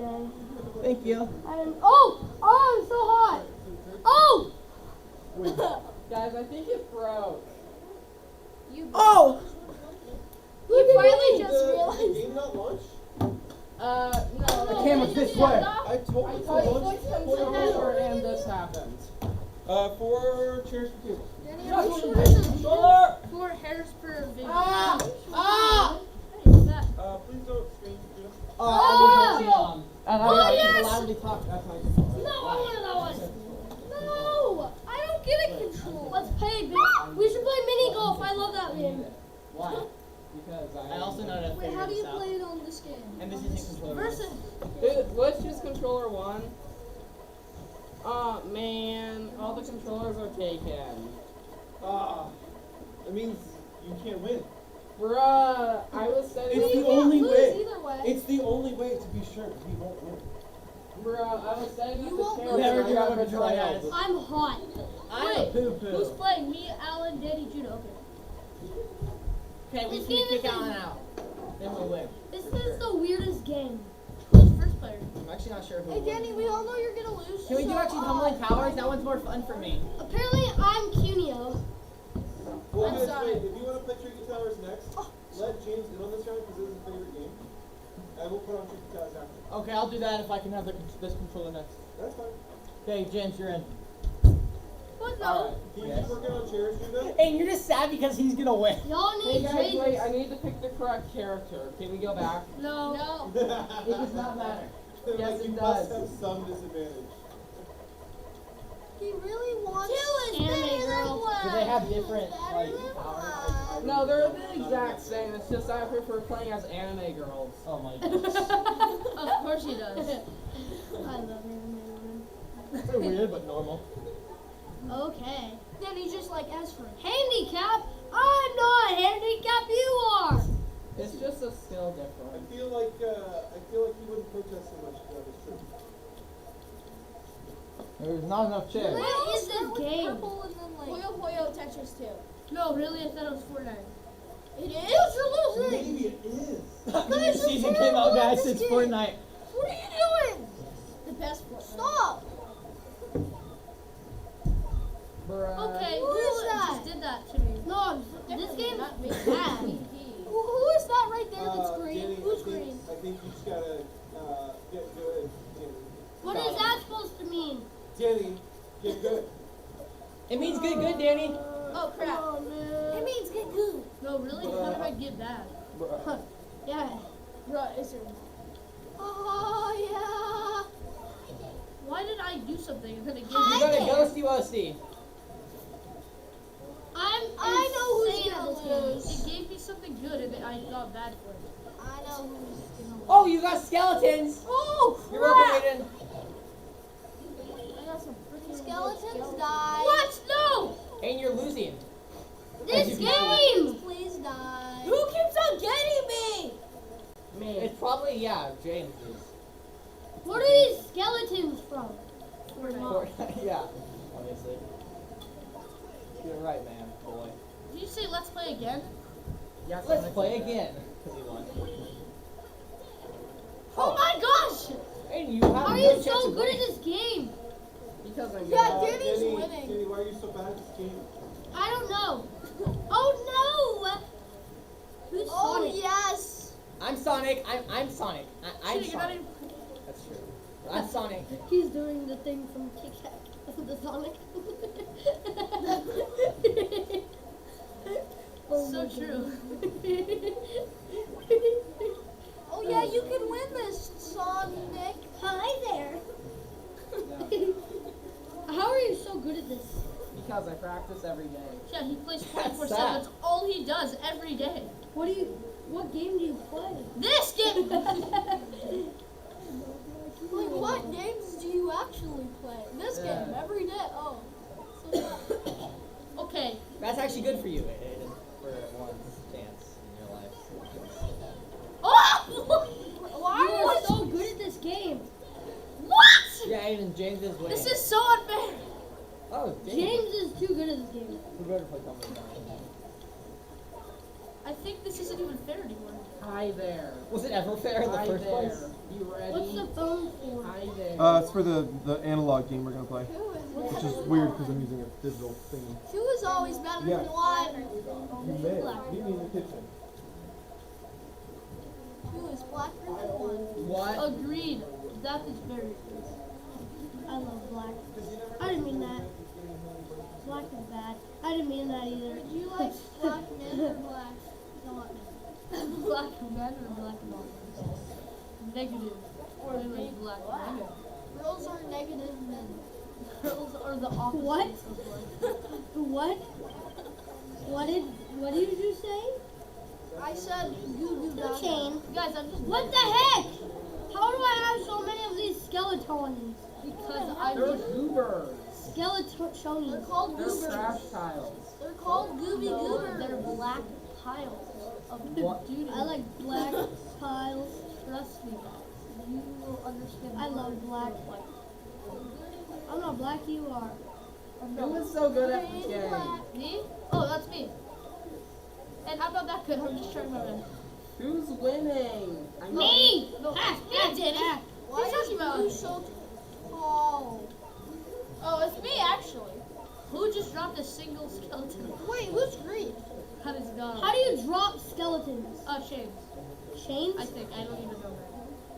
day. Thank you. Oh, I'm so hot. Oh! Guys, I think it broke. Oh! You finally just realized. Game not launch? No. The camera's this way. I told I you to thought launch. controller and this happened. 4 chairs for two. Controller! 4 hairs per video. Ah! Please don't scream. I was on. Oh, yes! loudly talk. That's my No, I wanted that one. No, I don't get a control. Let's play. We should play mini golf. I love that game. Why? Because I also know that. Wait, how do you play it on this game? And this isn't controller. Versus. Dude, let's use controller 1. Oh man, all the controllers are taken. That means you can't win. Bruh, I was setting It's the up. only way. Either way. It's the only way to be sure we won't win. Bruh, I was setting up You the won't chairs lose. and Never I give got up a try, betrayed. guys. I'm hot. I'm a poo-poo. Who's playing? Me, Alan, Danny, Judo. Okay, we This can game kick is Alan out. Then we win. This is the weirdest game. Who's first player? I'm actually not sure who Hey, won. Danny, we all know you're gonna lose. Can we do so, actually tumbling towers? That one's more fun for me. Apparently, I'm Cuneo. Well, I'm guys, sorry. wait. If you want to play Tricky Towers next, let James in on this round because this is his favorite game. I will put on Tricky Towers after. Okay, I'll do that if I can have this controller next. That's fine. Okay, James, you're in. What no? Alright. Can you keep working on chairs, Judah? And you're just sad because he's gonna win. Y'all Hey need guys, wait, I James. need to pick the correct character. Can we go back? No. No. It does not matter. Like, Yes, you it must does. have some disadvantage. He really wants anime girl. Do they have different like powers? No, they're the exact same. It's just I prefer playing as anime girls. Oh my goodness. Of course he does. I love anime women. They're weird but normal. Okay. Then he's just like, as for handicap, I'm not handicapped, you are. It's just a skill I difference. feel like he wouldn't protest so much if that was true. There's not enough chairs. What is this game? Puyo Puyo Tetris 2. No, really, I thought it was Fortnite. It is? You're losing. Maybe it is. The new season came out, guys. It's Fortnite. What are you doing? The best Fortnite. Stop. Bruh. Okay, Who is that? just did that to me? No, this game Not me. is bad. Who is that right there that's green? Danny, Who's green? I think you just gotta get good, Danny. What is that supposed to mean? Danny, get good. It means good, Danny. Oh crap. Oh, man. It means get good. No, really? How do I get bad? Bruh. Yeah. Bruh, is there... Oh, yeah. Why did I do something and then it gave You me... got a ghosty wosty. I know who's insane gonna at lose. this It gave me something good and then I got bad for it. I know who's gonna win. Oh, you got skeletons. Oh, You're welcome, Aiden. I got some freaking Skeletons die. What? No! And you're losing. This game! Please die. Who keeps on getting me? Me. It's probably, yeah, James is. What are these skeletons from? Fortnite, yeah, obviously. You're right, man, boy. Did you say let's play again? Yes, Let's play again. Because he won. Oh my gosh! And you have How are no you chance so of good at winning. this game? Because I'm good. Yeah, Danny's Danny, winning. Danny, why are you so bad at this game? I don't know. Oh no! Who's Oh Sonic? yes. I'm Sonic. I'm Sonic. I'm Shit, you're not Sonic. That's true. I'm Sonic. He's doing the thing from Kit Kat. The Sonic. So true. Oh yeah, you can win this, Sonic. Hi there. How are you so good at this? Because I practice every day. Yeah, he plays That's 24/7. sad. That's all he does every day. What game do you play? This game. Like what games do you actually play? This game every day. Oh. So Okay. That's actually good for you, Aiden, for one chance in your life. Oh! why You are was so good at this game. What? Yeah, Aiden, James is winning. This is so unfair. Oh, James. James is too good at this game. We better play Tumbling Down. I think this isn't even fair anymore. Hi there. Was it ever fair in the Hi first there. place? You ready? What's the phone for? Hi there. It's for the analog game we're gonna play. Who is Which is weird because I'm using a digital thingy. Who is always better Yeah. than one? You may. Meet me in the kitchen. Who is blacker than one? What? Agreed. That is very good. I love black. I didn't mean that. Black is bad. I didn't mean that either. Would you like black men or black not men? Black men or black women? Negative. Or like black men. Girls are negative men. Girls are the opposite What? of black. What? What did you say? I said goo goo gaga. Chain. Guys, I'm just What the heck? How do I have so many of these skeletons? because I'm They're just goobers. They're Skeletonies. called They're goobers. trash tiles. They're called gooby goobers. they're black piles of What? duty. I like black tiles. Trust me, guys. You will understand. I love black. I'm not black, you are. Who is so good at this game? Me? Oh, that's me. And I'm not that good. I'm just trying my best. Who's winning? I know. Me! No, Ah, it's me, Danny. ah. Why What are you is talking about? you so tall? Oh, it's me actually. Who just dropped a single skeleton? Wait, who's green? That is gone. How do you drop skeletons? Shames. Chains? I think. I don't even know,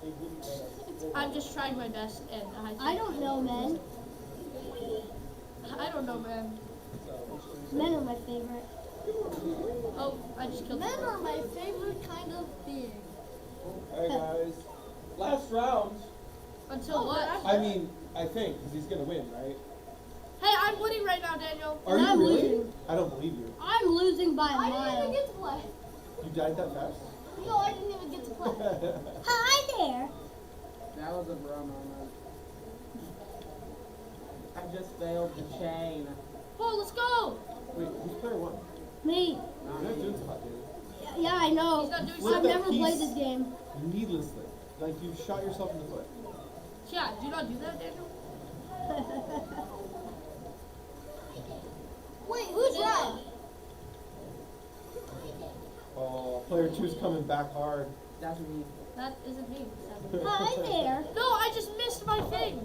man. I'm just trying my best, and I don't know, men. I don't know, man. Men are my favorite. Oh, I just killed Men someone. are my favorite kind of being. Alright guys. Last round. Until what? I mean, I think, because he's gonna win, right? Hey, I'm winning right now, Daniel. Are And you I'm really? losing. I don't believe you. I'm losing by a I didn't even mile. get to play. You died that fast? No, I didn't even get to play. Hi there. That was a bro moment. I just failed the chain. Oh, let's go. Wait, who's player one? Me. You're not doing so hot, dude. Yeah, I know. He's not doing Flip I've the never piece. played this game. Needlessly. Like you shot yourself in the foot. Yeah, do not do that, Daniel. Wait, who's red? Oh, player two's coming back hard. That's me. That isn't me. Sadly. Hi there. No, I just missed my thing.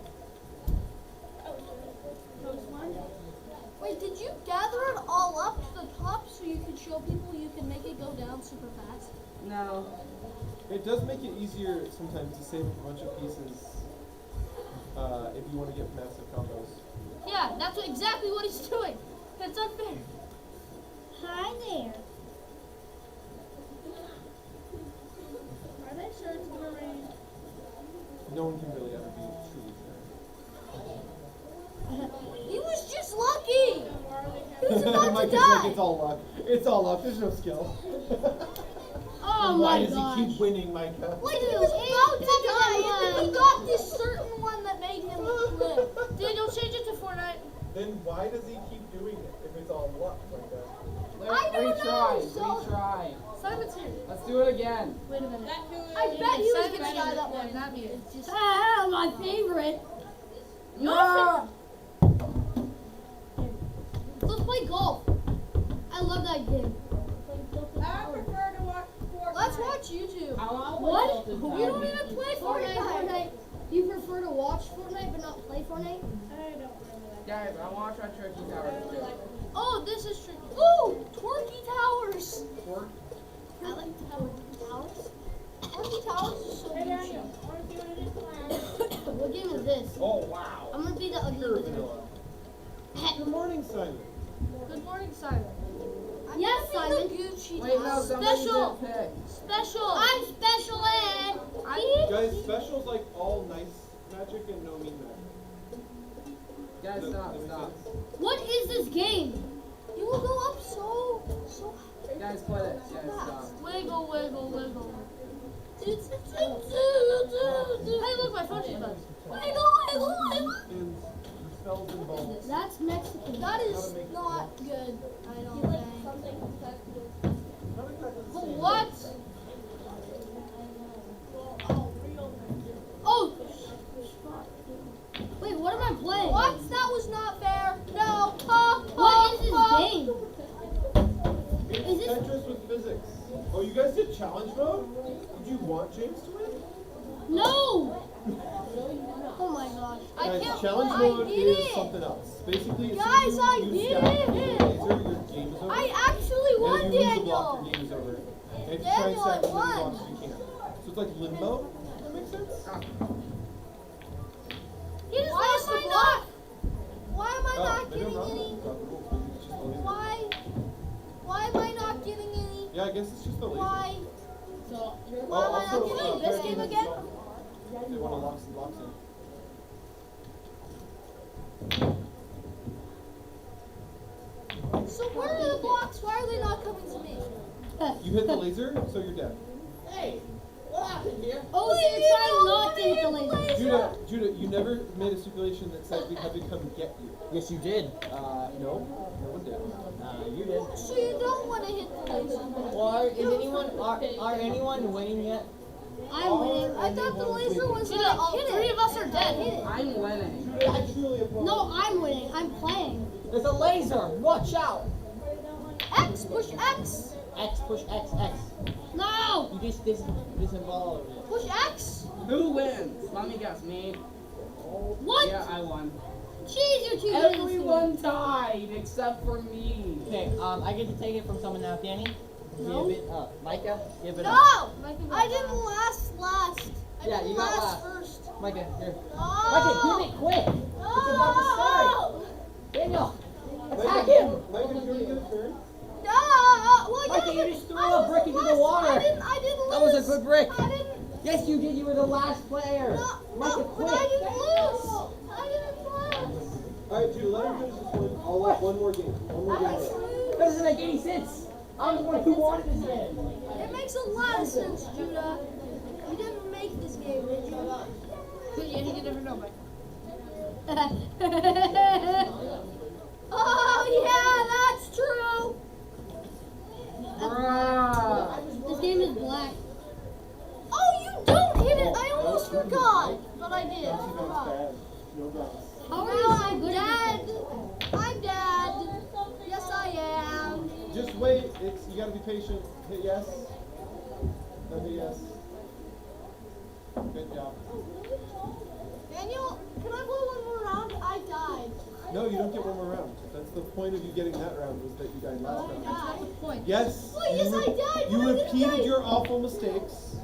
Wait, did you gather it all up to the top so you could show people you can make it go down super fast? No. It does make it easier sometimes to save a bunch of pieces if you want to get massive combos. Yeah, that's exactly what he's doing. That's unfair. Hi there. Are they sure it's gonna rain? No one can really ever be truly fair. He was just lucky! He was about to Mike is like, die! it's all luck. It's all luck. There's no skill. Oh Why my does gosh. he keep winning, Micah? Like he was about to die, and then he got this certain one that made him live. Daniel, change it to Fortnite. Then why does he keep doing it if it's all luck like that? I don't know, so- Retry. Simon's here. Let's do it again. Wait a minute. I bet he was Simon's gonna die here. that Yeah, one. not me. It's just Ah, my favorite. No! Let's play golf. I love that game. let's watch YouTube. What? You don't even play Fortnite. Fortnite. Do you prefer to watch Fortnite but not play Fortnite? Guys, I want to try Turkey Tower too. Oh, this is tricky. Ooh, Twerky Towers. Twerk? I like Twerky Towers. Twerky Towers is so Gucci. What game is this? Oh, wow. I'm gonna be the ugly Pure wizard. vanilla. Good morning, Simon. Good morning, Simon. Yes, I'm Simon. the Gucci Wait, no, Towers. somebody Special. did pick. Special. I'm special ed. Guys, special's like all nice magic and no mean magic. Guys, Does stop, that make stop. sense? What is this game? You will go up so Guys, quit it. Guys, stop. Wiggle, wiggle, wiggle. Hey, Hey, look, my phone just buzzed. wiggle, wiggle, wiggle. And spells and balls. That's Mexican. That is not good. I don't think. Not exactly the same. What? Oh! Wait, what am I playing? What? That was not fair. No. Ha, What is this ha. game? It's Is this- Tetris with physics. mode did is it. something else. Basically, as Guys, soon I as you did stack it. the laser, your game is over. I actually And won, if you lose the block, Daniel. your game is over. And if you try and Daniel, stack I as many won. blocks as you can. So it's like limbo. Does that make sense? He just lost the block. Why am I Oh, not maybe I'm getting wrong. any? Got the rules. Maybe it's just the laser. Why am I not getting any? Yeah, I guess it's just the laser. Why? So you're Why am I not also, getting this game again? They want to lock some blocks in. So where are the blocks? Why are they not coming to me? You hit the laser, so you're dead. Hey, what happened here? Oh, so you're trying not to hit the laser. Judah, you never made a stipulation that said we had to come get you. Yes, you did. No one did. You did. So you don't want to hit the laser. Well, are anyone winning yet? I'm winning. I thought the laser was Judah, like all hit three it. of us are dead. I'm winning. Judah, I truly apologize. No, I'm winning. I'm playing. There's a laser. Watch out. X, push X. X, push X, X. No! You just disinvolve it. Push X. Who wins? Let me guess. Me. What? Yeah, I won. Jeez, you're too good at this game. Everyone died except for me. Okay, I get to take it from someone now. Danny, No. give it up. Micah, give it No, up. I didn't last. I Yeah, didn't you got last last. first. Micah, here. No. Micah, give it quick. No. It's about to start. Daniel, attack him. Micah, do you want to get a turn? No. Well, Micah, yeah, you just threw I a was brick into the last. water. I didn't lose. That was a good brick. I didn't. Yes, you did. You were the last player. Micah, No, quick. but I didn't lose. I didn't lose. Alright, Judah, let him finish this one. I'll let one more game. One more game. That doesn't make any sense. I'm the one who wanted this game. It makes a lot of sense, Judah. You didn't make this game, did you? Yeah, he never know, Mike. Oh, yeah, that's true. Bruh. This game is black. Oh, you don't hit it. I almost forgot. But I did. I That's forgot. bad. No guns. How are No, you so I'm good at this dead. game? I'm dead. Yes, I am. Just wait. You gotta be patient. Hit yes. No, hit yes. Good job. Daniel, can I play one more round? I died. No, you don't get one more round. That's the point of you getting that round, was that you died last round. That's not the point. Yes. Oh, yes, I died, You but I didn't repeated die. your awful mistakes,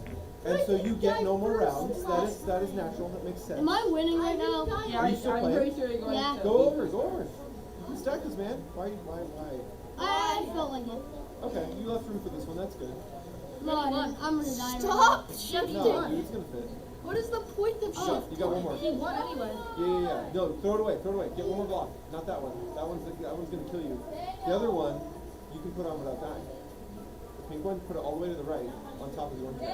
and so you get no more rounds. That is natural. That makes sense. Am I winning right now? Yeah, Are you still I'm playing? pretty sure you're going Yeah. to. Go over. You can stack this, man. Why? I felt like it. Okay, you left room for this one. That's good. No, I didn't. I'm gonna die. Stop No, shifting. dude, it's gonna fit. What is the point of Shut. shifting? You got one more. He won anyway. Yeah. No, throw it away. Get one more block. Not that one. That one's gonna kill you. The other one, you can put on without dying. The pink one, put it all the way to the right, on top of the orange one.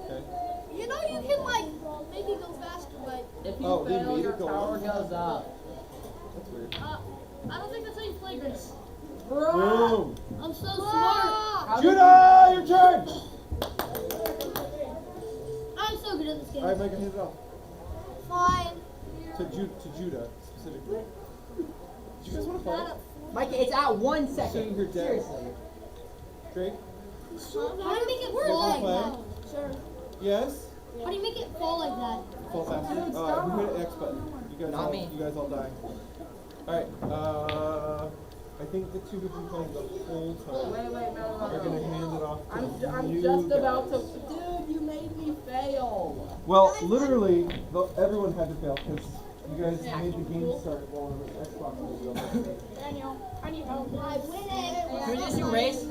Okay. You know you can like make it go faster, but If you Oh, they fail, made your it go tower up? goes up. That's weird. I don't think that's how you play, Grace. Boom. I'm so smart. How did Judah, your turn. I'm so good at this game. All right, Micah, hit it off. fine. To Judah specifically. Do you guys want to fight? Micah, it's out 1 second. Saying you're dead. Seriously. Drake. How do you make it Guys fall want like to that? play? Yes. How do you make it fall like that? Fall faster. Who hit X button? You guys Not all. me. You guys all die. All right. I think the two who've been playing the whole time Wait, no. are gonna hand it off to I'm you just guys. about to. Dude, you made me fail. Well, literally, everyone had to fail because you guys made the game start while on the Xbox was up. Daniel, I need help. I win it. Can we just do race?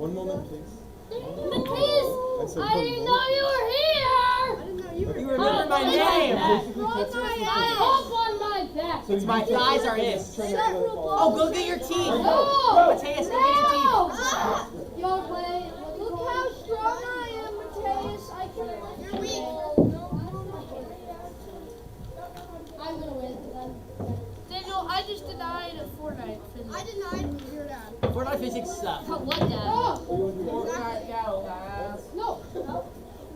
One moment, please. Matisse, I didn't know you were here. You remember my name. Basically, cuts it I off hope on my back. so It's my you thighs just- are in. Turn that really far. Oh, go get your teeth. No. Mateus, go get your teeth. Ah! You wanna play? Look how strong I am, Mateus. I can. You're weak. I'm gonna win. Daniel, I just denied Fortnite. I denied your dad. Fortnite physics suck. What, Dad? Fortnite gal ass. No.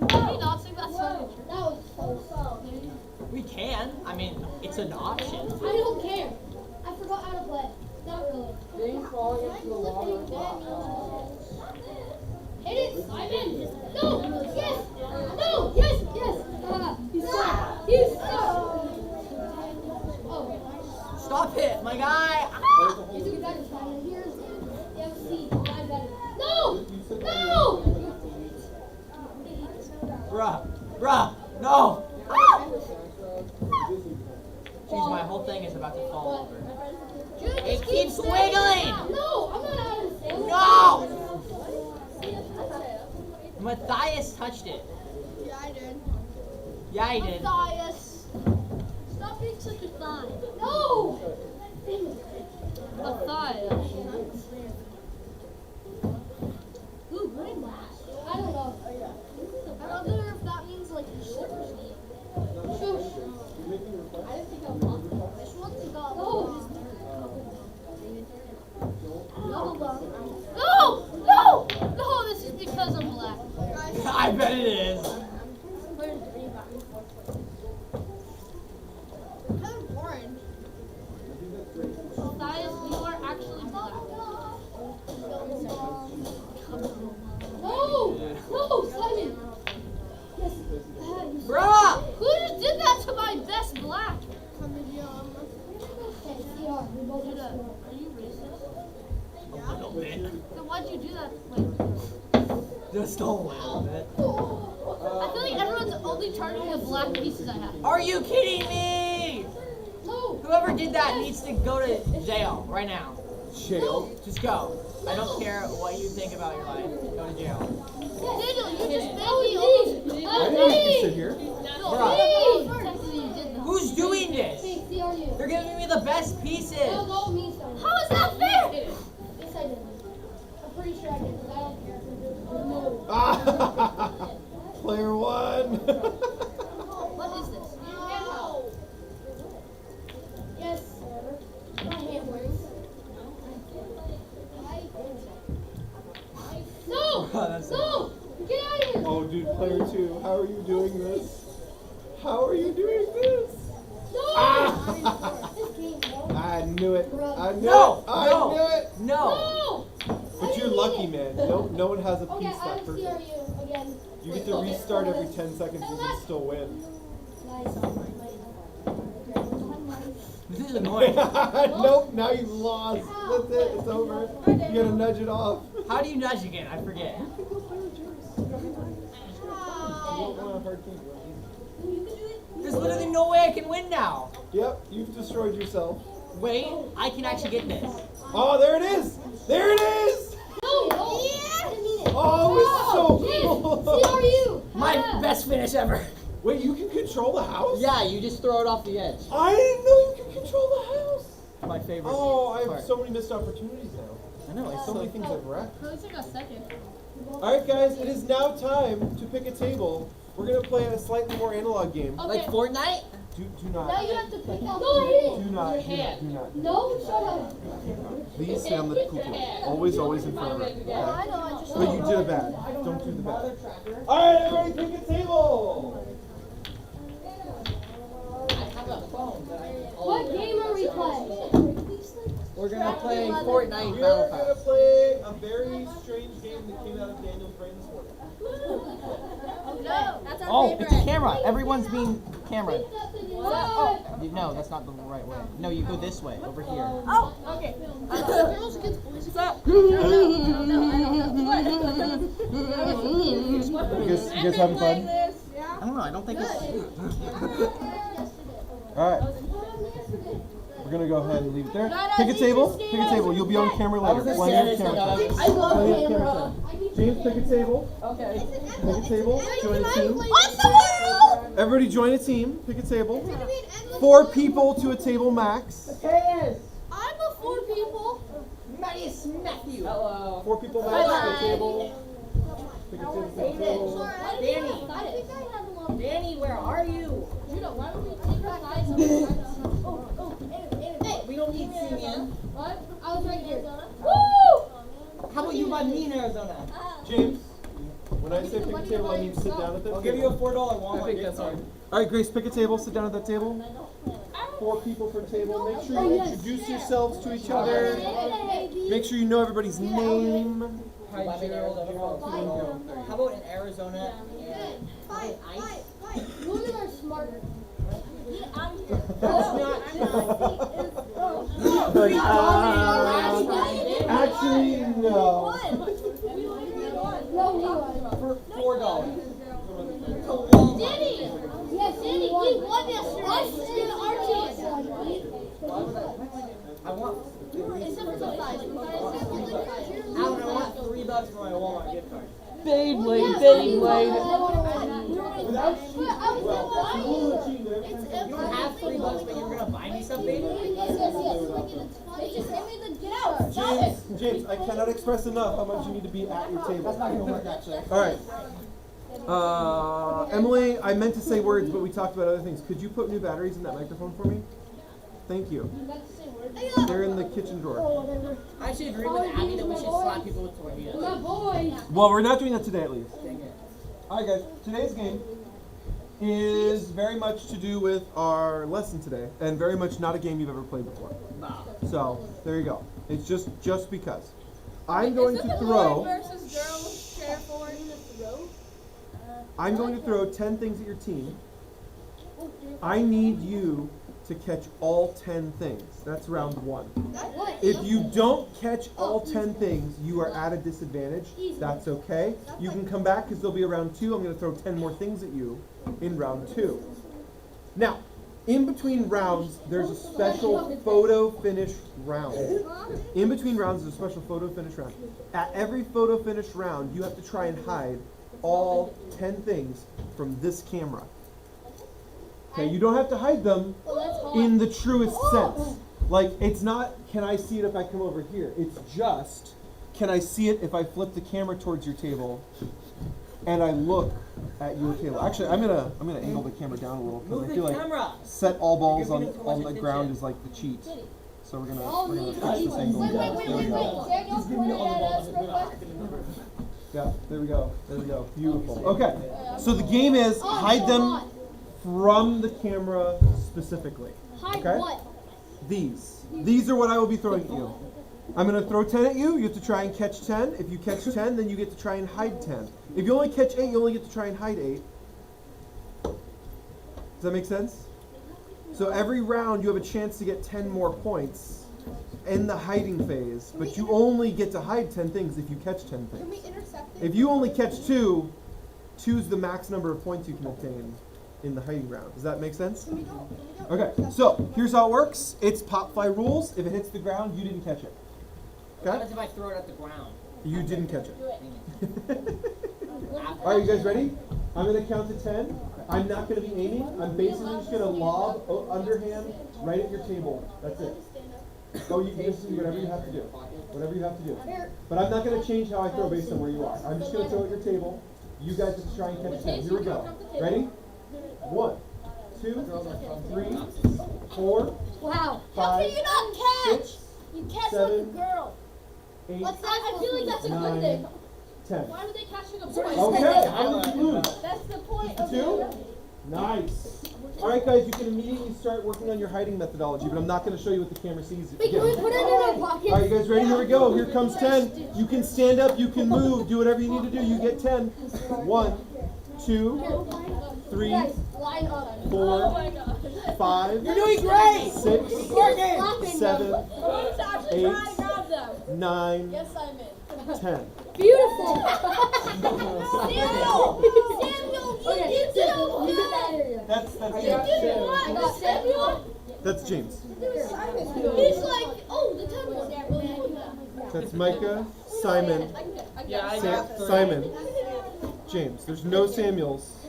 Can you not sing that song? That was so We can. I mean, it's an option. I don't care. I forgot how to play. Not really. Being falling into the water. Hit it, Simon! No! Yes! No! Yes! Yes! You suck! You suck! Bruh, no! Jeez, my whole thing is about to fall over. It keeps wiggling! No, I'm not out of the No! Matthias touched it. Yeah, I did. Yeah, he did. Matthias. Stop being such a thigh. No! Matthias. Ooh, green glass. I don't know. I wonder if that means like you super sneak. Shush. This one's a gobble. No. Gobble gum. No! No! No, this is because I'm black. I bet it is. Kind of orange. Matthias, you are actually black. No! No, Simon! Yes. Bruh! Who just did that to my best black? Okay, CR, we both Dude, have score. are you racist? A little bit. Then why'd you do that? Wait. Just a little bit. I feel like everyone's only targeting the black pieces I have. Are you kidding me? No! Whoever did that needs to go to jail right now. Jail. Just go. I don't care what you think about your life. Go to jail. Daniel, you just made me That almost. was me! I didn't make you sit here. No, Bruh. technically you did though. Who's doing this? Hey, CRU. They're giving me the best pieces. That was all me, Simon. How is that fair? Yes, I did. I'm pretty sure I did, but I don't care. No. Player one. What is this? Yes, sir. My hand works. No! That's No! Get out of here! Oh, dude, player two. How are you doing this? How are you doing this? No! Ah! This game, bro. I knew it. I knew No, it. I no. knew it. No. No! But you're lucky, man. No one has a Okay, piece that I'm perfect. CRU again. You get to restart every 10 seconds and you still win. Nice. This is annoying. Nope, now you've lost. That's it. It's over. You gotta nudge it off. How do you nudge again? I forget. You don't want a hard game, bro. There's literally no way I can win now. Yep, you've destroyed yourself. Wait, I can actually get this. Oh, there it is! There it is! No! No! Yeah! I didn't mean it. Oh, it's so cool! CRU! My best finish ever. Wait, you can control the house? Yeah, you just throw it off the edge. I didn't know you could control the house! My favorite. Oh, I have part. so many missed opportunities now. I know, it's So so many things I've wrecked. At least I got second. Alright guys, it is now time to pick a table. We're gonna play a slightly more analog game. like Fortnite. Do Now not. you have to pick out. No, I Do didn't. not. Do not. No, shut up. Please stay on the cuckoo. Always in front of it. Okay? I know, I just But you did a bad. Don't do the bad. Alright, everybody pick a table! I have a phone that I can What game are we playing? We're gonna play Fortnite We Battle are gonna Pass. play a very strange game that came out of Daniel's brain this morning. No. That's our Oh, favorite. it's a camera. Everyone's being camera. What? No, that's not the right way. No, you go this way, over here. Oh, okay. Girls against boys. You guys having fun? I don't know. I don't think it's. Alright. We're gonna go ahead and leave it there. Pick a table. Pick a table. You'll be on camera later. When you have camera time. I love When you have camera. time. James, pick a table. Okay. Pick a table. Join a team. What the world? Everybody join a team. Pick a table. 4 people to a table max. Yes. I'm a 4 people. Nice Matthew. Hello. 4 people max to a table. Pick a table. Pick a table. Danny. I think I have a little. Danny, where are you? Judah, why don't we take our guys over? Hey, We don't need Simeon. what? I was right here. Woo! How about you buy me in Arizona? James, when I say pick a table, I mean sit down at that I'll table. give you a $4 Walmart gift card. Alright, Grace, pick a table. Sit down at that table. 4 people per table. Make sure you introduce yourselves to each other. Make sure you know everybody's name. How about in Arizona and Fight, ice? fight, fight. Women are smarter. Get out of here. Actually, no. No, we won. For $4. No, Alan, I want $3 for my Walmart gift card. Beyblade, Beyblade. Without cheating, well, the rule of cheating, every time You don't have $3, but you're gonna buy me something? James, I cannot express enough how much you need to be at your table. That's not gonna work, actually. All right. Emily, I meant to say words, but we talked about other things. Could you put new batteries in that microphone for me? Thank you. They're in the kitchen drawer. I actually agree with Abby that we should slap people with tortillas. Well, we're not doing that today, at least. Dang it. All right, guys. Today's game is very much to do with our lesson today, and very much not a game you've ever played before. Nah. So there you go. It's just because. I'm going to throw. I'm going to throw 10 things at your team. I need you to catch all 10 things. That's round 1. If you don't catch all 10 things, you are at a disadvantage. That's okay. You can come back because there'll be a round 2. I'm going to throw 10 more things at you in round 2. Now, in between rounds, there's a special photo finish round. In between rounds, there's a special photo finish round. At every photo finish round, you have to try and hide all 10 things from this camera. Okay, you don't have to hide them in the truest sense. Like, it's not, can I see it if I come over here? It's just, can I see it if I flip the camera towards your table and I look at your table? Actually, I'm gonna angle the camera down a little because I feel like set all balls on the ground is like the cheat. So we're gonna fix this angle down. There we go. Yeah, there we go. There we go. Beautiful. Okay, so the game is hide them from the camera specifically. Okay? These are what I will be throwing at you. I'm going to throw 10 at you. You have to try and catch 10. If you catch 10, then you get to try and hide 10. If you only catch 8, you only get to try and hide 8. Does that make sense? So every round you have a chance to get 10 more points in the hiding phase, but you only get to hide 10 things if you catch 10 things. If you only catch 2, 2's the max number of points you can obtain in the hiding round. Does that make sense? Okay, so here's how it works. It's pop fly rules. If it hits the ground, you didn't catch it. What Okay? if I throw it at the ground? You didn't catch it. Alright, you guys ready? I'm going to count to 10. I'm not going to be aiming. I'm basically just going to lob underhand right at your table. That's it. Oh, you can just do whatever you have to do. Whatever you have to do. But I'm not going to change how I throw based on where you are. I'm just going to throw at your table. You guys just try and catch 10. Here we go. Ready? 1, 2, 3, 4, Wow. 5, How can you not catch? 6, You catch 7, like a girl. 8, What's that? I feel like that's a good 9, thing. 10. Why are they catching a boy? Okay, how did you lose? That's the point of 2? Nice. Alright guys, you can immediately start working on your hiding methodology, but I'm not going to show you what the camera sees. Wait, can we put it in our pocket? Alright, you guys ready? Here we go. Here comes 10. You can stand up, you can move, do whatever you need to do. You get 10. 1, 2, 3, 4, 5, You're doing great! 6, 7, 8, 9, Yes, I'm in. 10. Beautiful. Samuel, you did so good. That's You did what? Samuel? That's James. He's like, oh, the 10 one. That's Micah, Simon, Yeah, I Simon, James. There's no Samuels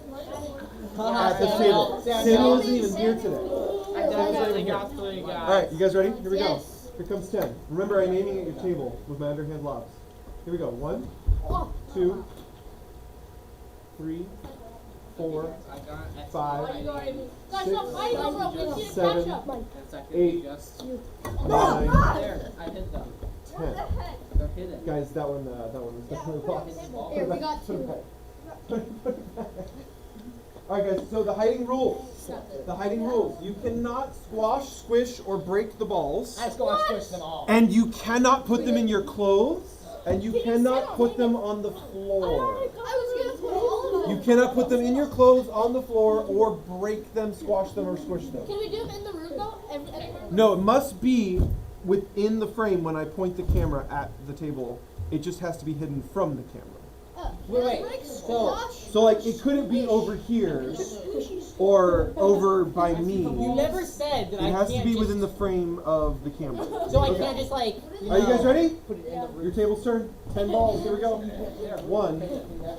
at this table. Samuel isn't even here today. I definitely got 3 guys. Alright, you guys ready? Here we go. Here comes 10. Remember, I'm aiming at your table with my underhand lobs. Here we go. 1, 2, 3, 4, 5, 6, 7, 8, 9, There, I hit them. 10. They're hidden. Guys, that one was definitely lost. Here, we got Put it 2. back. Put it back. Alright guys, so the hiding rules. The hiding rules. You cannot squash, squish, or break the balls. Let's go and squish them all. And you cannot put them in your clothes. And you cannot put them on the floor. I was gonna put all of them. You cannot put them in your clothes, on the floor, or break them, squash them, or squish them. Can we do them in the room though? No, it must be within the frame when I point the camera at the table. It just has to be hidden from the camera. Wait. So like it couldn't be over here or over by me. You never said that It I has can't to be just, within the frame of the camera. So I can't just like. Are you guys ready? Put it in the Your table's turn. 10 balls. Here we go. 1,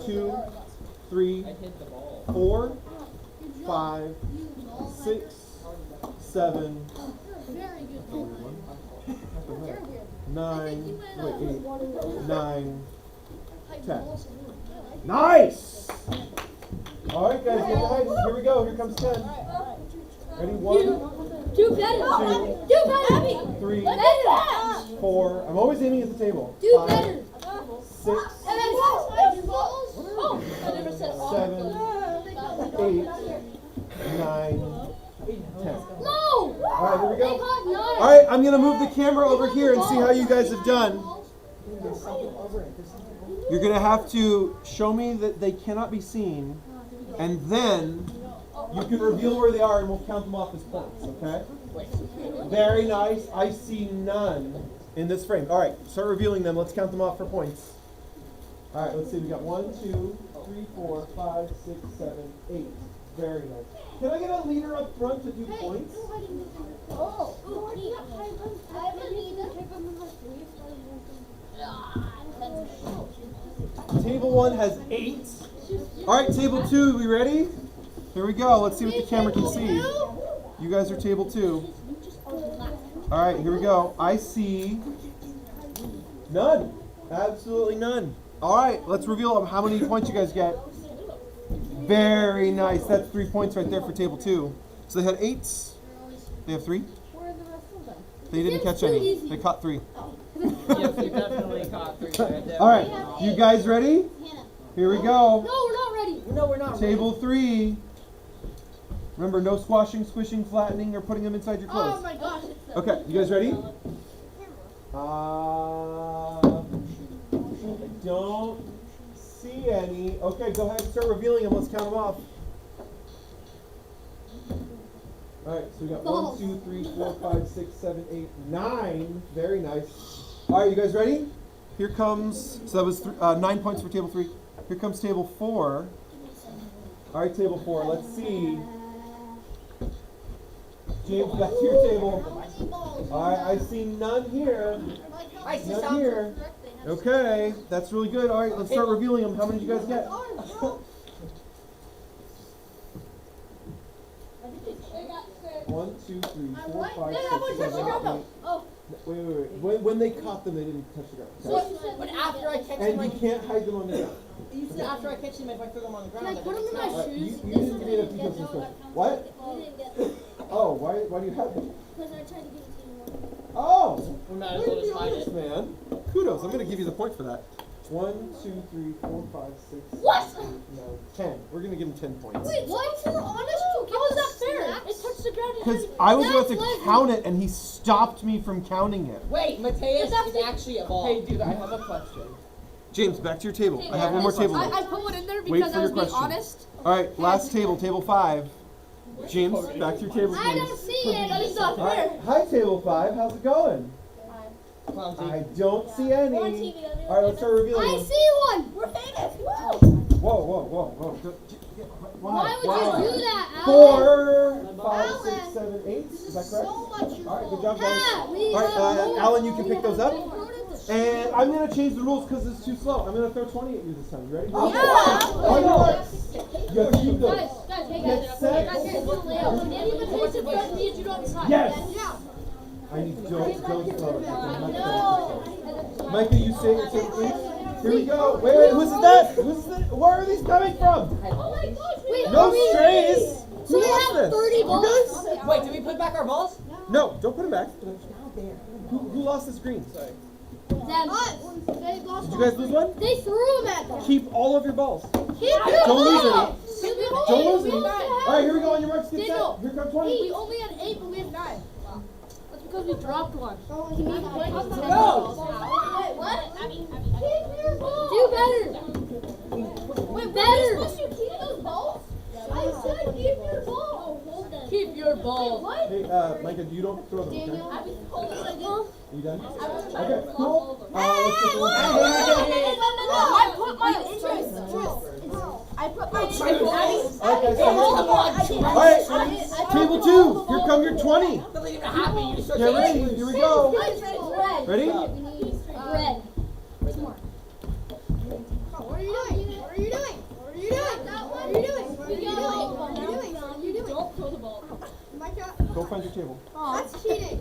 2, 3, I hit the ball. 4, 5, 6, 7, Very good. 9. Wait, 8, 9, 10. Nice. Nice! Alright guys, get the dice. Here we go. Here comes 10. Ready? 1, Do better. Do better. 3, Better. 4. I'm always aiming at the table. Do 5, better. 6, Oh, I never said 7, 8, 9, 10. No. Alright, here we They go. got 9. Alright, I'm gonna move the camera over here and see how you guys have done. You're gonna have to show me that they cannot be seen, and then you can reveal where they are and we'll count them off as points, okay? Very nice. I see none in this frame. Alright, start revealing them. Let's count them off for points. Alright, let's see. We got 1, 2, 3, 4, 5, 6, 7, 8. Very nice. Can I get a leader up front to do points? Table 1 has 8. Alright, table 2, we ready? Here we go. Let's see what the camera can see. You guys are table 2. Alright, here we go. I see none. Absolutely none. Alright, let's reveal how many points you guys get. Very nice. That's 3 points right there for table 2. So they had 8s. They have 3. They didn't catch any. They caught 3. Yes, you definitely caught 3 right there. Alright, you guys ready? Here we go. No, we're not ready. No, we're not. Table 3. Remember, no squashing, squishing, flattening, or putting them inside your Oh clothes. my gosh. Okay, you guys ready? I don't see any. Okay, go ahead and start revealing them. Let's count them off. Alright, so we got 1, 2, 3, 4, 5, 6, 7, 8, 9. Very nice. Alright, you guys ready? Here comes, so that was 9 points for table 3. Here comes table 4. Alright, table 4, let's see. James, back to your table. Alright, I see none here. I see None some. here. Okay, that's really good. Alright, let's start revealing them. How many did you guys get? 1, 2, 3, 4, 5, 6, 7, 8. Wait. When they caught them, they didn't touch the ground. Okay? But after I catch them, And you like, can't hide them on the ground. you said after I catch them, if I throw them on the ground, Can I put them in my Alright, you shoes? didn't get a piece of this question. What? Oh, why do you have them? Because I tried to get it to you. Oh! we might as Way well to be just hide honest, it. man. Kudos. I'm going to give you the point for that. 1, 2, 3, 4, 5, 6, 7, What? 8, 9, 10. We're going to give him 10 points. Wait, what? You were honest? How was that fair? It touched the ground. Because I was about to count it and he stopped me from counting it. Wait, Mateus is actually a ball. Hey, dude, I have a question. James, back to your table. I have one more table. I put one in there Wait because for I was your being question. honest. Alright, last table, table 5. James, back to your table, please. I don't see it. That is not Alright, fair. hi table 5, how's it going? I don't see any. Alright, let's start revealing I them. see one. We're famous. Whoa. Why would you do that, Alan? 4, 5, Alan. 6, 7, 8. Is that correct? So much your Alright, good fault. job, guys. Yeah, we Alright, Alan, you can pick those up. Yeah. And I'm going to change the rules because it's too slow. I'm going to throw 20 at you this time. You ready? Yeah. On your marks. You have to shoot those. Guys, hey Get guys. set. Guys, here's the layout. Any Mateus in front of me and you don't try. Yes. Yeah. I need don't slow. No. Micah, you stay at table, please. Here we go. Wait, who's that? Where are these coming from? Oh my gosh. Wait, No are we- strays. So Who they lost have this? 30 You balls? guys? Wait, did we put back our balls? No, don't put them back. Who lost this green? Sorry. Them. They lost. Did you guys lose one? They threw them at them. Keep all of your balls. Keep your Don't lose balls. any. Don't Don't lose any. All right, here we go. On your marks, get set. Daniel. Here come 20. We only had 8, but we had 9. That's because we dropped one. No! What? Keep your balls. Do better. Wait, better. Supposed to keep those balls? I said keep your balls. Keep your ball. What? Hey, Micah, you don't throw them, okay? Hold on. You done? Okay, cool. Let's get the one. I put my interest. I put my interest. Okay, so alright, table 2. Here come your 20. Doesn't even happen. You start Get ready. Here we go. Red. Ready? Red. What are you doing? What are you doing? What are you doing? What are you doing? What are you doing? What are you doing? What are you doing? Don't throw the ball. My God. Go find your table. That's cheating.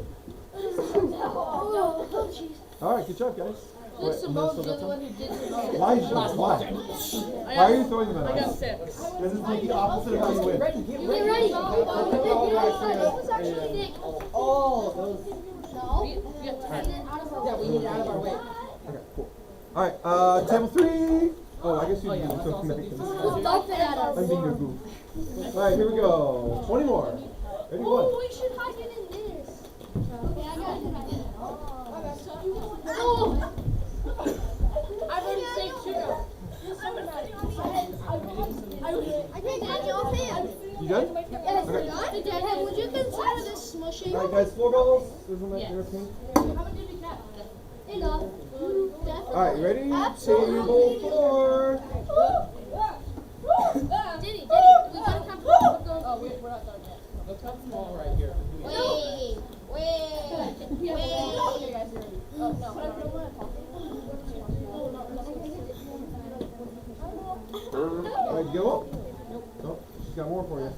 Oh, jeez. Alright, good job, guys. Wait, This and then Simone's still the got only one who did Simone. some? Why? Why? Why are you throwing them at I got us? 6. This is like the opposite of how you win. Get ready. Oh, those. Yeah, we need it out of our way. Okay, cool. Alright, table 3. Oh, I guess you didn't so significant. Dump it at us. I'm being a goof. Alright, here we go. 20 more. Ready, 1. We should hide it in this. Okay, I got it. Oh. I've already saved sugar. I can't get your hand. You done? Yes, Okay. Hey, Dad, would you consider this smushy? Alright, guys, 4 balls. There's one right there, pink. Enough. Alright, you ready? Table 4. Diddy, we gotta come. Oh, we're not done yet. Let's have small right here. Wait. Okay, guys, you're ready. Oh, no. Alright, you get one? Nope. She's got more for you.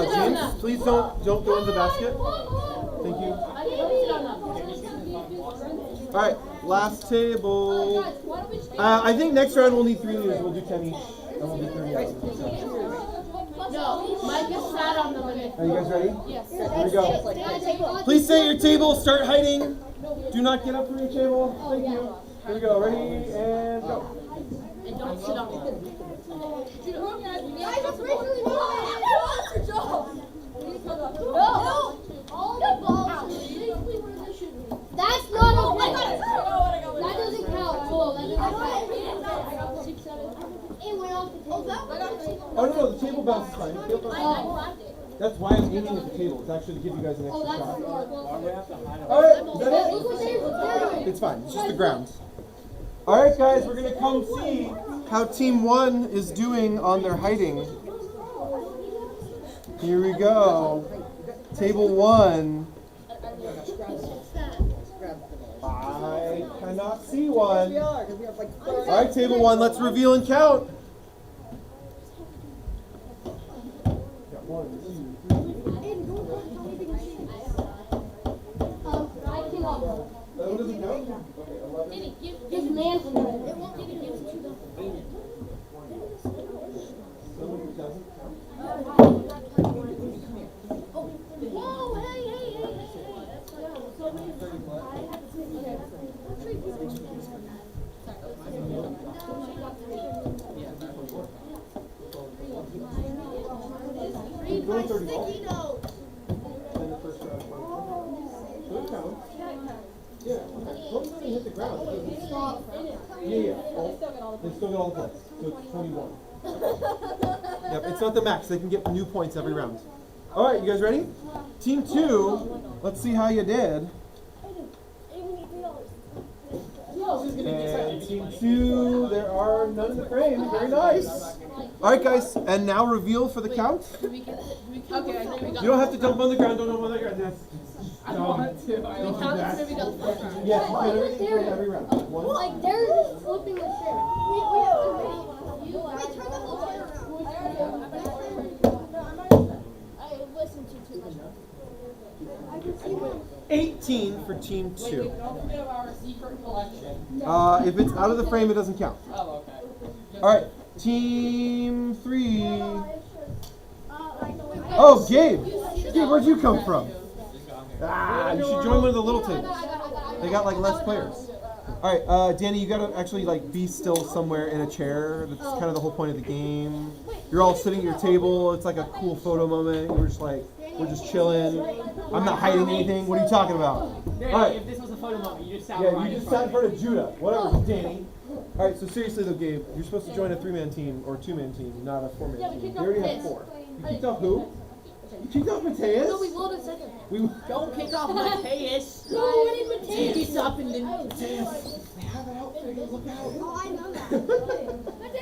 James, please don't go in the basket. Thank you. Alright, last table. I think next round we'll need 3 leaders. We'll do 10 each. And we'll do 30 out. No, Mike is sat on the limit. Are you guys ready? Yes. Here we go. Please stay at your table. Start hiding. Do not get up from your table. Thank you. Here we go. Ready and go. And don't sit on it. Guys, it's really No. All the balls are basically where they should be. That's not okay. That doesn't count. Cool. That doesn't count. 6, 7. It went off the table. Oh no, the table bounce is fine. That's why I'm aiming at the table. It's actually to give you guys an extra shot. Alright, is that it? It's fine. It's just the ground. Alright guys, we're gonna come see how team 1 is doing on their hiding. Here we go. Table 1. I cannot see one. Alright, table 1, let's reveal and count. Got 1, 2, 3. That one doesn't count? Okay, 11. His man's Someone who doesn't count. Whoa, hey. 30 left. Read my sticky notes. And the first round. So it counts. Yeah, as long as it doesn't hit the ground. It doesn't stop. Yeah. Oh, they still get all the points. So it's 21. Yep, it's not the max. They can get new points every round. All right, you guys ready? Team 2, let's see how you did. And team 2, there are none in the frame. Very nice. All right, guys, and now reveal for the count. Okay, I think we got. You don't have to jump on the ground. Don't jump on the ground. Yes. I want to. I Don't want do to. that. We got the first round. Yes, you get everything from every round. One. like they're just flipping the shit. Wait, turn the whole chair around. I listened to too much. I can see one. 18 for team 2. Don't forget about our secret collection. If it's out of the frame, it doesn't count. Oh, okay. All right, team 3. Oh, Gabe. Gabe, where'd you come from? Ah, you should join one of the little tables. They got like less players. All right, Danny, you gotta actually like be still somewhere in a chair. That's kind of the whole point of the game. You're all sitting at your table. It's like a cool photo moment. We're just like, we're just chilling. I'm not hiding anything. What are you talking about? All right. If this was a photo moment, you just sat Yeah, right you in just front sat in front of Judah. Whatever, Danny. All right, so seriously though, Gabe, you're supposed to join a 3-man team or a 2-man team, not a 4-man Yeah, we team. kicked We off already have Mateus. 4. You kicked off who? You kicked off Mateus? No, we loaded second. We Don't kick off Mateus. No, we need Mateus. He's up and then They have it out there. Look out. Oh, I know that.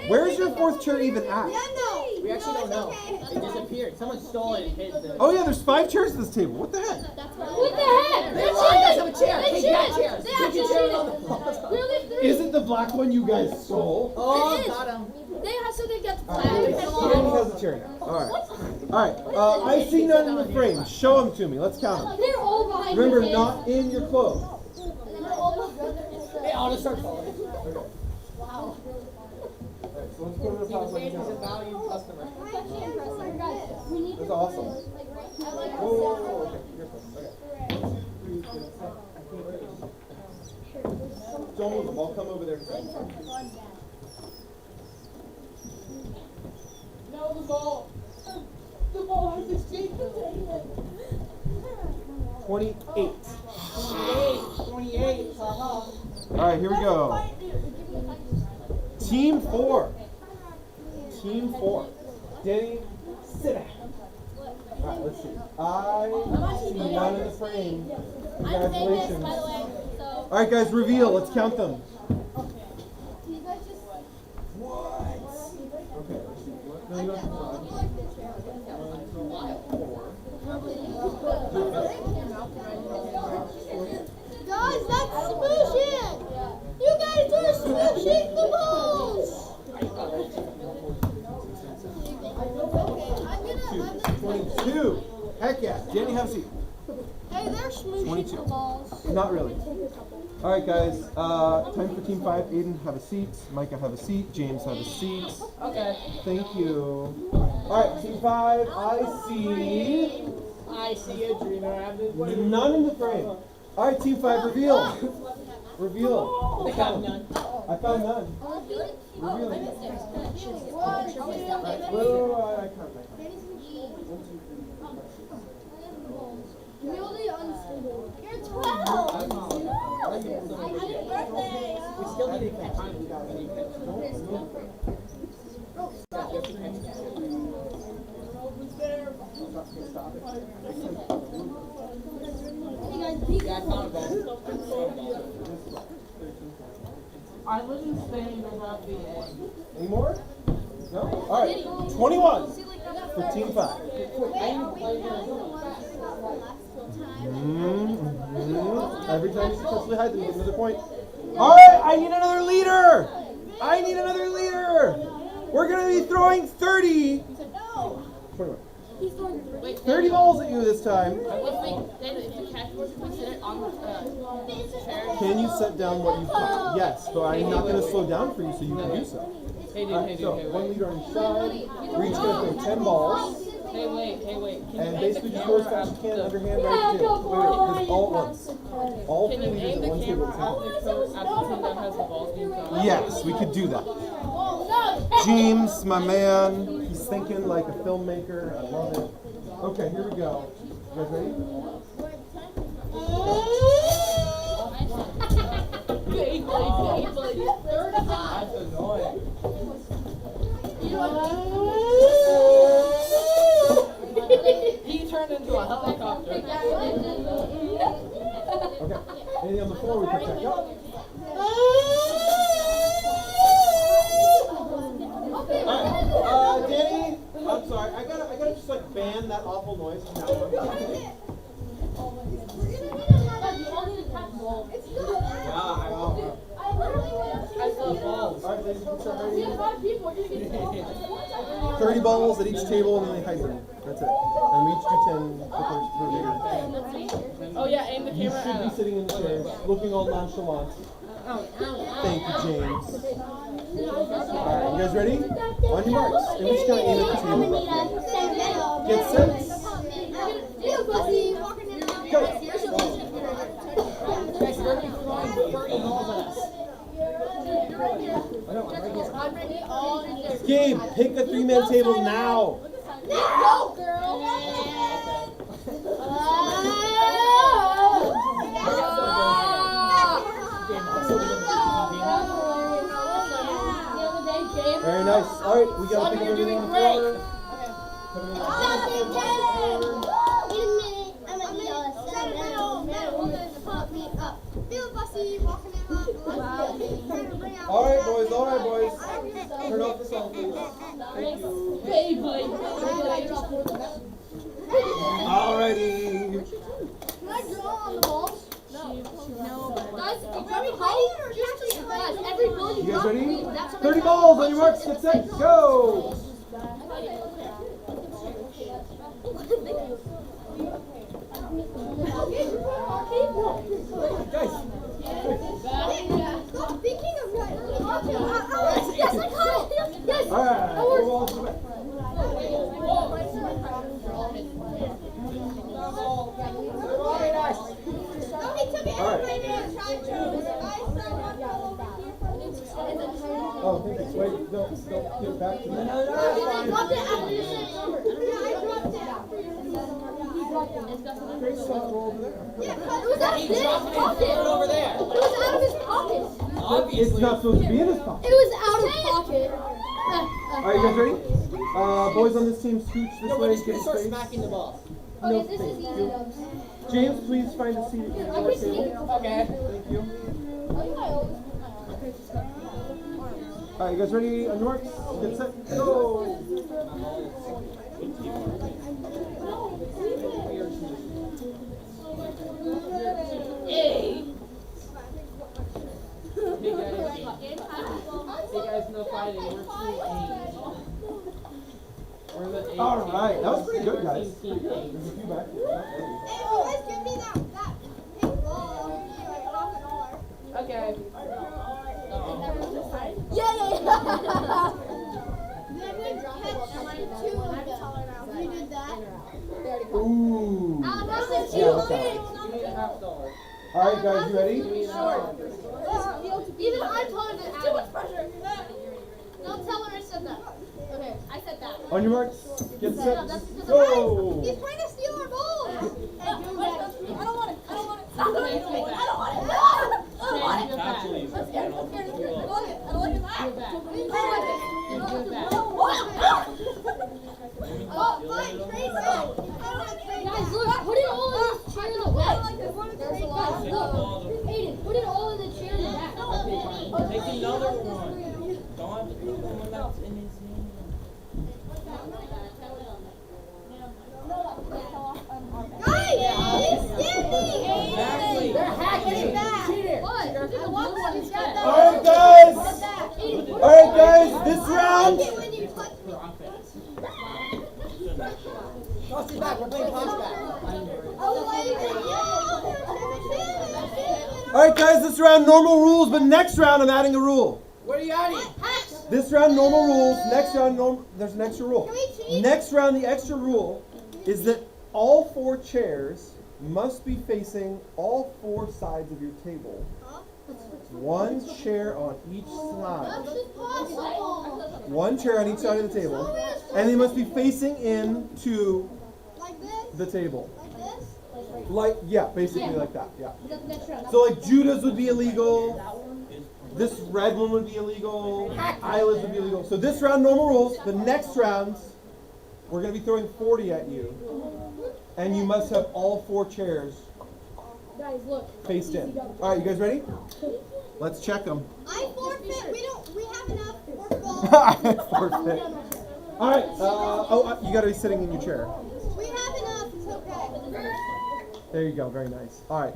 Where's your 4th chair even at? Yeah, no. we actually don't know. Okay. It disappeared. Someone stole it and hid the. Oh yeah, there's 5 chairs at this table. What the heck? What the heck? Hey, Ron, let's have a chair. They Take that cheated. chair. They Take actually your chair cheated. on the floor. We only have 3. Is it the black one you guys stole? Oh, It is. got him. They have so they get Alright, Danny flagged. has the chair now. Alright, I see none in the frame. Show them to me. Let's count them. They're all behind Remember, Mateus. not in your clothes. Hey, I'll just start following. Okay. Wow. Alright, so let's put it in a pause like He's a this. valued customer. That's awesome. Whoa, okay. You're fine. Okay. 3, 2, 1. Don't move them. I'll come over there in a second. No, the ball. The ball has escaped the table. 28. 28. Haha. Alright, here we go. Team 4. Team 4. Danny, sit down. Alright, let's see. I see none in the frame. Congratulations. Alright guys, reveal. Let's count them. What? Okay, let's see. No, you don't have to. 4. Guys, that's smooshing. You guys are smooshing the balls. I'm 22. Heck yeah. Danny, have a seat. Hey, they're smooshing 22. the balls. Not really. Alright guys, time for Team 5. Aiden, have a seat. Micah, have a seat. James, have a seat. Okay. Thank you. Alright, Team 5, I see I see a dreamer. none in the frame. Alright, Team 5, reveal. Reveal. They got none. I found none. Revealing. Alright, I can't. Really unstable. You're 12. We still need to catch him. Yeah, I found a ball. I live in Spain without the egg. Any more? No? Alright, 21 for Team 5. Every time you successfully hide them, you get another point. Alright, I need another leader! I need another leader! We're gonna be throwing 30. 21. 30 balls at you this time. Can you set down what you've caught? Yes, but I'm not going to slow down for you so you can do so. Hey, dude, Alright, so one leader on each side. We're each going to throw 10 balls. Hey, wait. And basically just go as fast as you can, underhand, right tail. Wait, this all at once. All Can 3 you leaders aim at the one camera table. at the team that has the balls being thrown? Yes, we could do that. James, my man, he's thinking like a filmmaker. I love it. Okay, here we go. You guys ready? That's annoying. He turned into a helicopter. Okay. Anything on the floor we can check out? Alright, Danny, I'm sorry. I gotta just like ban that awful noise from now on. Yeah, I know. I saw balls. Alright, ladies, you can start ready. 30 balls at each table and then they hide them. That's it. And we each do 10 per leader. Oh yeah, aim the You camera should at be us. sitting in the chairs, looking all nonchalant. Thank you, James. Alright, you guys ready? On your marks. And we're just gonna aim at the table. Get set. Go. Guys, they're throwing 30 balls at us. Gabe, pick a 3-man table now. All right, we gotta pick up everything in the corner. Put them in the Wait a minute. I'm gonna eat all this stuff. Put me up. Feel fussy, walking in my blood. All right, boys. Turn off the song, please. Thank you. Alrighty. Can I draw on the balls? No. Guys, every ball, guys, every ball You you guys drop, ready? that's what 30 balls on your marks. Get set. Go. Guys. Speaking of that, yes, I caught it. Yes. All right. Four balls to the back. Nobody took it. All right. Everybody tried to. Oh, thank you. Wait, don't give it back to me. I dropped it after you said number. Yeah, I dropped it after you Grace saw it go over there. Yeah, it was out of his pocket. Over there. It was out of his pocket. It's not supposed to be in his pocket. It was out of pocket. All right, you guys ready? Boys on this team, scooch this way. Nobody's Get gonna in start space. smacking the ball. No, Okay, this is thank easy, you. Dubs. James, please find a seat at your table. Okay. Thank you. All right, you guys ready? On your marks, get set, go. Hey guys, no fighting. We're team 8. We're the 8. All right, that was pretty good, guys. Team 8. There's a few back there. Not many. Hey, boys, give me that big ball. Okay. Yeah. You did that. Ooh. That's a Yeah, that's two. all right. Give me $50. All right, guys, you ready? Even I told him to add too much pressure. Don't tell her I said that. Okay, I said that. On your marks, get set, He's go. trying to steal our ball. Hey, I don't want it. I don't want it. I don't want it. Actually, I don't want it. Let's get it. I don't like it. I don't like it. Oh, fine. Trade back. Guys, look. Put it all in this chair in the back. There's a lot. Look. Aiden, put it all in the chair in the back. Take another one. Don't have to put one that's in his hand. Guys, he's standing. Exactly. They're hacking. What? I want one. He's got that. All right, guys. All right, guys, this round. When you touch me. Toss it back. We're playing toss back. All right, guys, this round normal rules, but next round I'm adding a rule. What are you adding? This round normal rules. Next round there's an extra rule. Can we cheat? Next round the extra rule is that all 4 chairs must be facing all 4 sides of your table. One chair on each side. That's impossible. One chair on each side of the table, and they must be facing into Like this? the table. Like this? Like, yeah, basically like that, yeah. So like Judah's would be illegal. This red one would be illegal. Isla's would be illegal. So this round, normal rules. The next round, we're going to be throwing 40 at you. And you must have all 4 chairs Guys, look. faced in. All right, you guys ready? Let's check them. I forfeit. We have enough for balls. Forfeit. All right. You got to be sitting in your chair. We have enough. It's okay. There you go. Very nice. All right.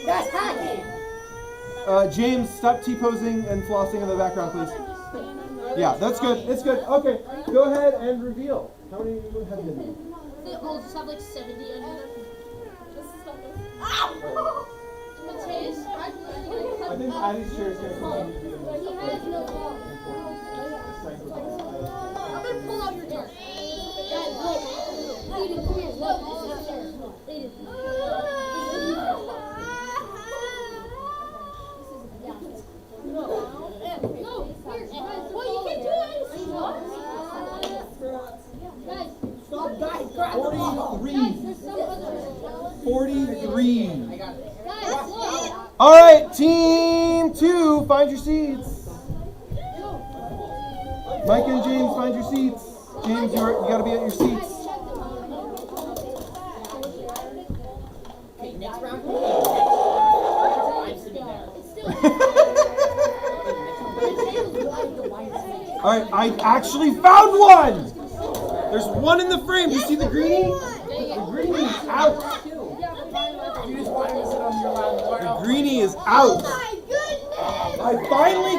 That's hacking. James, stop T-posing and flossing in the background, please. Yeah, that's good. It's good. Okay, go ahead and reveal. How many have you been? They all just have like 70 under them. Mateus, I think Addie's chair is going to come. he has no ball. I'm gonna pull out your dart. Guys, look. Aiden, come here. Look, this is fair. Aiden. No, here. Well, you can do it. Guys, Stop, guys. Grab the ball. 43. there's some other. 43. I got it. Guys, look. All right, team 2, find your seats. Mike and James, find your seats. James, you gotta be at your seats. Okay, next round. I'm sitting there. Alright, I actually found one! There's one in the frame. You see the greenie? The greenie is out. You just wanted to sit on your lap. The greenie is out. I finally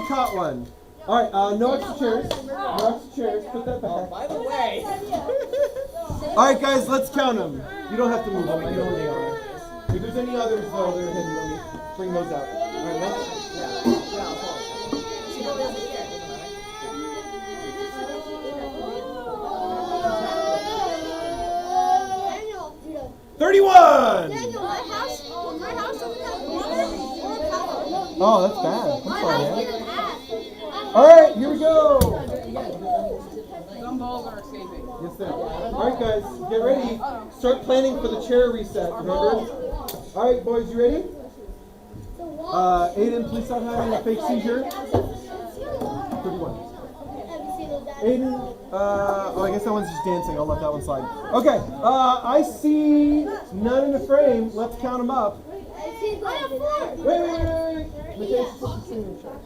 caught one. Alright, no extra chairs. No extra chairs. Put that back. By the way. Alright, guys, let's count them. You don't have to move them. I know where they are. If there's any others, though, they're hidden. Let me bring those out. Alright, let's. She probably doesn't care. Daniel. 31! Daniel, my house doesn't have water or power. Oh, that's bad. I'm My sorry, house man. doesn't have. Alright, here we go. Some balls are escaping. Yes, sir. Alright, guys, get ready. Start planning for the chair reset, remember? Alright, boys, you ready? Aiden, please stop having a fake seizure. 31. Aiden, oh, I guess that one's just dancing. I'll let that one slide. Okay, I see none in the frame. Let's count them up. Wait. Mateus, put the signature.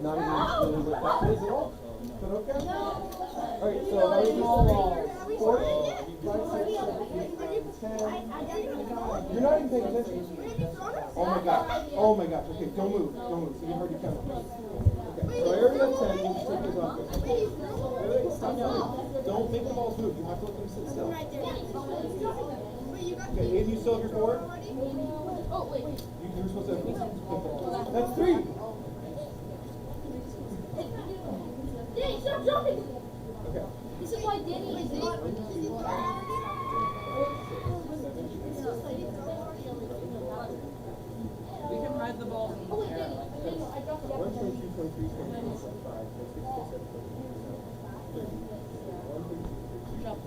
Not even really what that is at all. Is that okay? Alright, so how many small balls? 4, 5, 6, 7, 8, 9, 10. You're not even paying attention. Oh my gosh. Okay, don't move. So you heard you count. Okay, so I already have 10. You just take those off. Stop moving. Don't make the balls move. You have to let them sit still. Okay, Aiden, you still have your 4? Oh, wait. You're supposed to have 4. That's 3. Danny, stop jumping! Okay. This is why Danny is not. We can hide the balls in the chair. Daniel, I dropped the 1, 2, 3, 23, 24, 25, 26, 27, 28, 29, 30,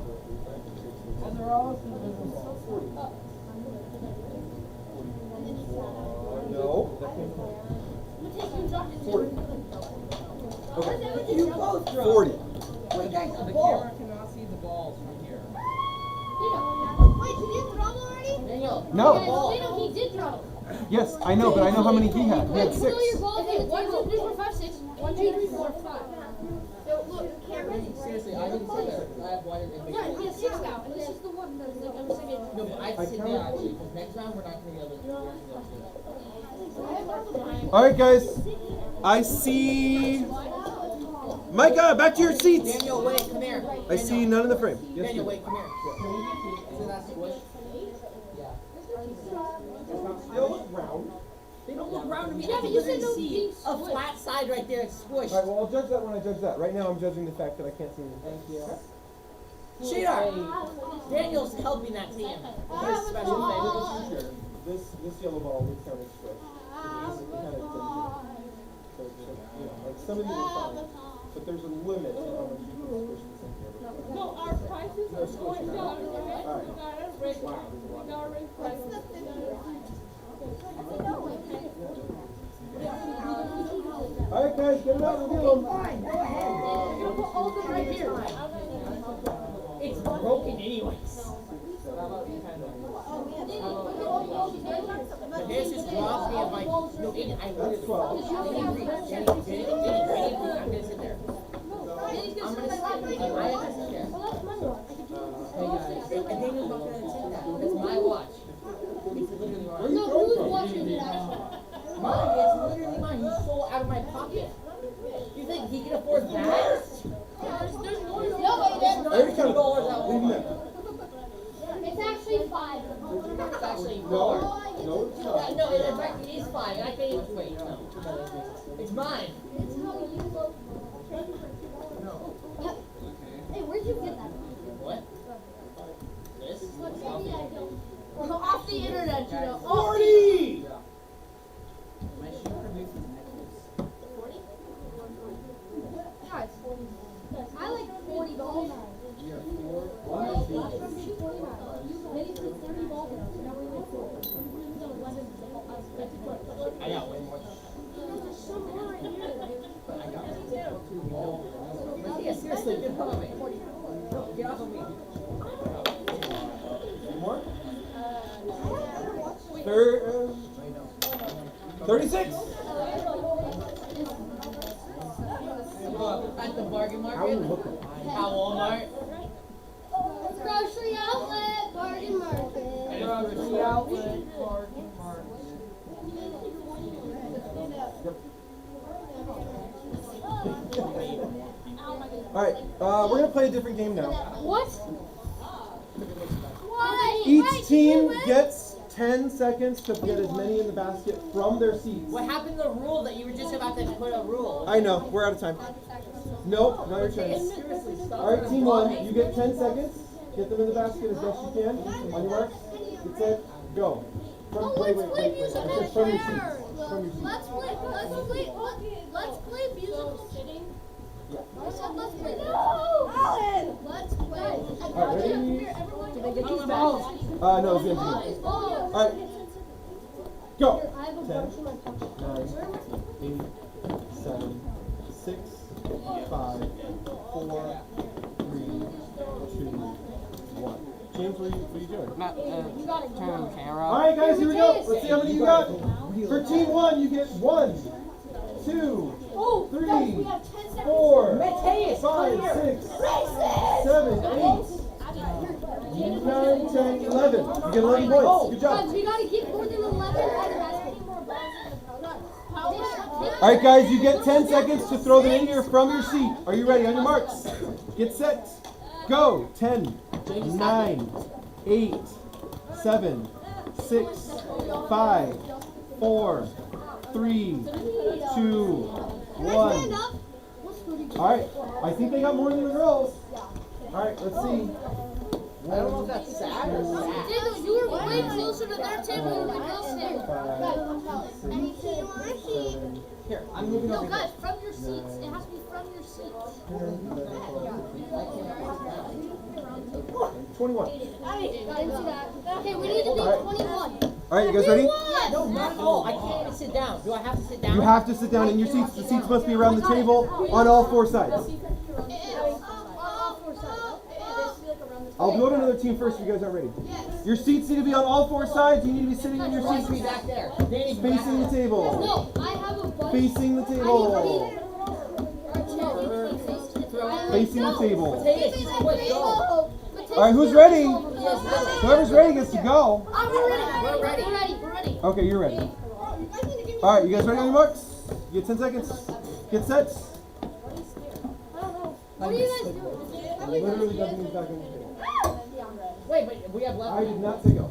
31, 32, 33, 34, 35, 36, 37, 38, 39, 40. No, that came from 40. Okay. You both dropped. 40. Wait, guys, The camera cannot see the balls from here. Wait, did you throw them already? Daniel. No. Daniel, he did drop. Yes, I know, but I know how many he had. He had 6. Fill your balls. Okay, 1, 2, 3, 4, 5, 6. 1, 2, 3, 4, 5. Seriously, I didn't sit there. I have one in the Yeah, he has 6 now. And this is the one that's like every second. No, but I sit there actually, because next round we're not going to be able to do it. All right, guys. I see. Micah, back to your seats. Daniel, wait, come here. I see none in the frame. Yes, Daniel, sir. wait, come here. Isn't that squish? Yeah. They all look round. They don't look round to me. Yeah, but you said no see pink a squish. flat side right there. It's squished. All right, well, I'll judge that when I judge that. Right now, I'm judging the fact that I can't see anything. Thank you. Shadar, Daniel's helping that team. His special thing. This yellow ball would count as squish. It's kind of thin. So, you know, like some of these are fine, but there's a limit to how much you can squish this in here. No, our prices are going down. Okay? All right. We got to raise prices. All right, guys, get it out. Reveal them. Right here. It's broken anyways. There's just drops me of like, no, Aiden, I That's 12. I'm gonna sit there. I have to sit there. Hey guys, and Daniel's not gonna sit that. That's my watch. It's literally Where are mine. you No, throwing who's from? watching it? Mine, it's literally mine. You stole out of my pocket. You think he can afford that? There's more. No, It's not Every time. $2 out Leave them there. there. it's actually 5. It's actually No, more. no, it's not. No, in fact, it is 5. And I can't even wait. No. It's mine. No. Hey, where'd you get that? What? This? Off the internet, you know. 40! My shoe produces necklace. Guys, I like 40 balls. I got way more. 36. At the bargain How are market. you looking? At Walmart. Grocery outlet, bargain market. Grocery outlet, bargain market. All right, we're gonna play a different game now. What? Each team gets 10 seconds to get as many in the basket from their seats. What happened to the rule that you were just about to put a rule? I know, we're out of time. Nope, not your turn. Seriously, stop. All right, team 1, you get 10 seconds. Get them in the basket as best you can. On your marks, get set, go. Wait. I said from your seats. From your seats. Let's play musical sitting. Yeah. I said let's play. No! Let's play. All right, ready? No, it's the engineer. All right, go. 10, 9, 8, 7, 6, 5, 4, 3, 2, 1. James, what are you doing? Turn camera. All right, guys, here we go. Let's see how many you got. For team 1, you get 1, 2, 3, 4, 5, 6, 7, 8, 9, 10, 11. You get 11 points. Good job. We gotta get more than 11 out of All right, guys, you get 10 seconds to throw them in here from your seat. Are you ready? On your marks. Get set. Go. 10, 9, 8, 7, 6, 5, 4, 3, 2, 1. All right, I think they got more than the girls. All right, let's see. I don't know if that's sad or sad. Daniel, you were way closer to their table than the girls' table. 5, 6, 7, Here, I'm moving No, over guys, from your seats. It has to be from your seats. 21. Okay, we need to be 21. All right, you guys ready? No, not at all. I can't even sit down. Do I have to sit down? You have to sit down in your seats. The seats must be around the table on all 4 sides. I'll do it another team first if you guys aren't ready. Your seats need to be on all 4 sides. You need to be sitting in your Danny's seats back there. Danny's facing the table. No, I have a bunch. Facing the table. Facing the table. Quick, go. All right, who's ready? Whoever's ready gets to go. We're ready. Okay, you're ready. All right, you guys ready on your marks? You get 10 seconds. Get set. What are you guys doing? Literally doesn't mean back on the table. Wait, we have left. I did not say go.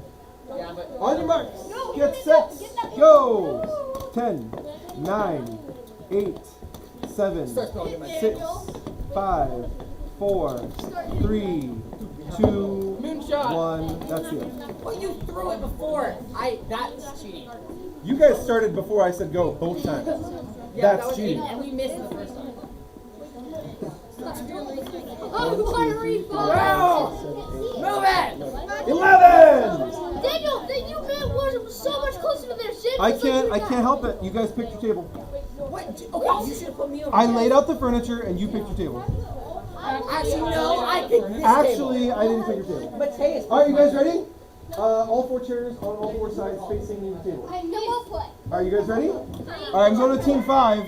Yeah, but On your marks. Get set. Go. 10, 9, 8, 7, 6, 5, 4, 3, 2, Moonshot. 1. That's it. well, you threw it before. That's cheating. You guys started before I said go both times. Yeah, That's that was cheating. 8, and we missed the first time. Oh, we want to refund. Move it! 11. Daniel, you man was so much closer to their shit. I can't help it. You guys picked your table. What? Okay, you should have put me over I there. laid out the furniture and you picked your table. Actually, no, I picked this Actually, I didn't pick your table. table. Mateus. All right, you guys ready? All 4 chairs on all 4 sides facing the table. Are you guys ready? All right, I'm going to team 5.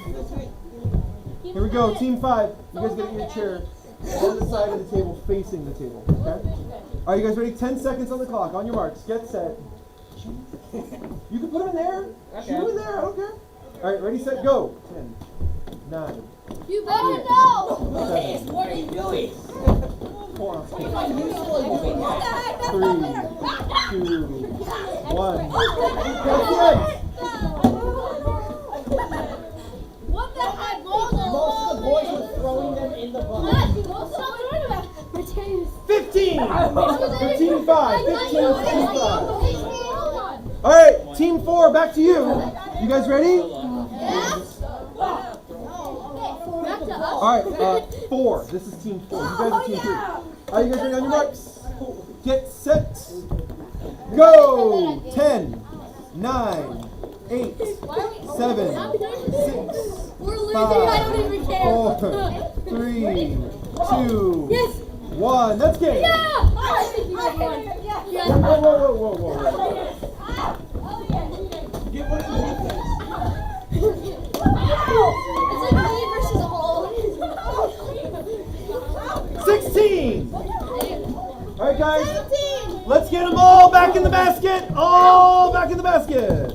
Here we go, team 5. You guys get in your chair on the side of the table facing the table. Okay? Are you guys ready? 10 seconds on the clock. On your marks. Get set. You can put them in there. Shoot them in there. I don't care. All right, ready, set, go. 10, 9, You better know. Mateus, what are you doing? 4, 3, 2, What the heck? 1. That's it. What the heck? Most of the boys were throwing them in the box. 15 for team 5. 15 for team 5. All right, team 4, back to you. You guys ready? All right, 4. This is team 4. You guys are team 3. Are you guys ready on your marks? Get set. Go. 10, 9, 8, 7, 6, We're losing. 5, I don't even care. 4, 3, 2, Yes. 1. That's game. Yeah. Whoa. guys. Let's get them all back in the basket. All back in the basket.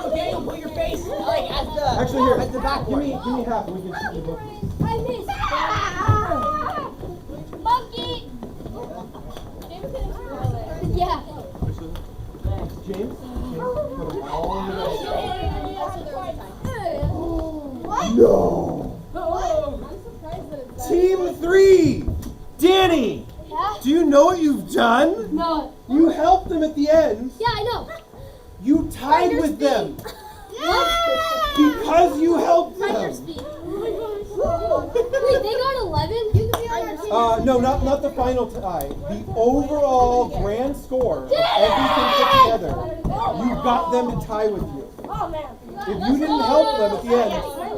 Okay, put your face like at the Actually, here. at the back. Give me half, and we can shoot you both. I missed. Monkey. Yeah. James. Put them all in the basket. No. Team 3. Danny. Yeah? Do you know what you've done? No. You helped them at the end. Yeah, I know. You tied with them What? because you helped them. Wait, they got 11? You can be on our team. No, not the final tie. The overall grand score of everything put together. You got them to tie with you. Oh, man. If you didn't help them at the end,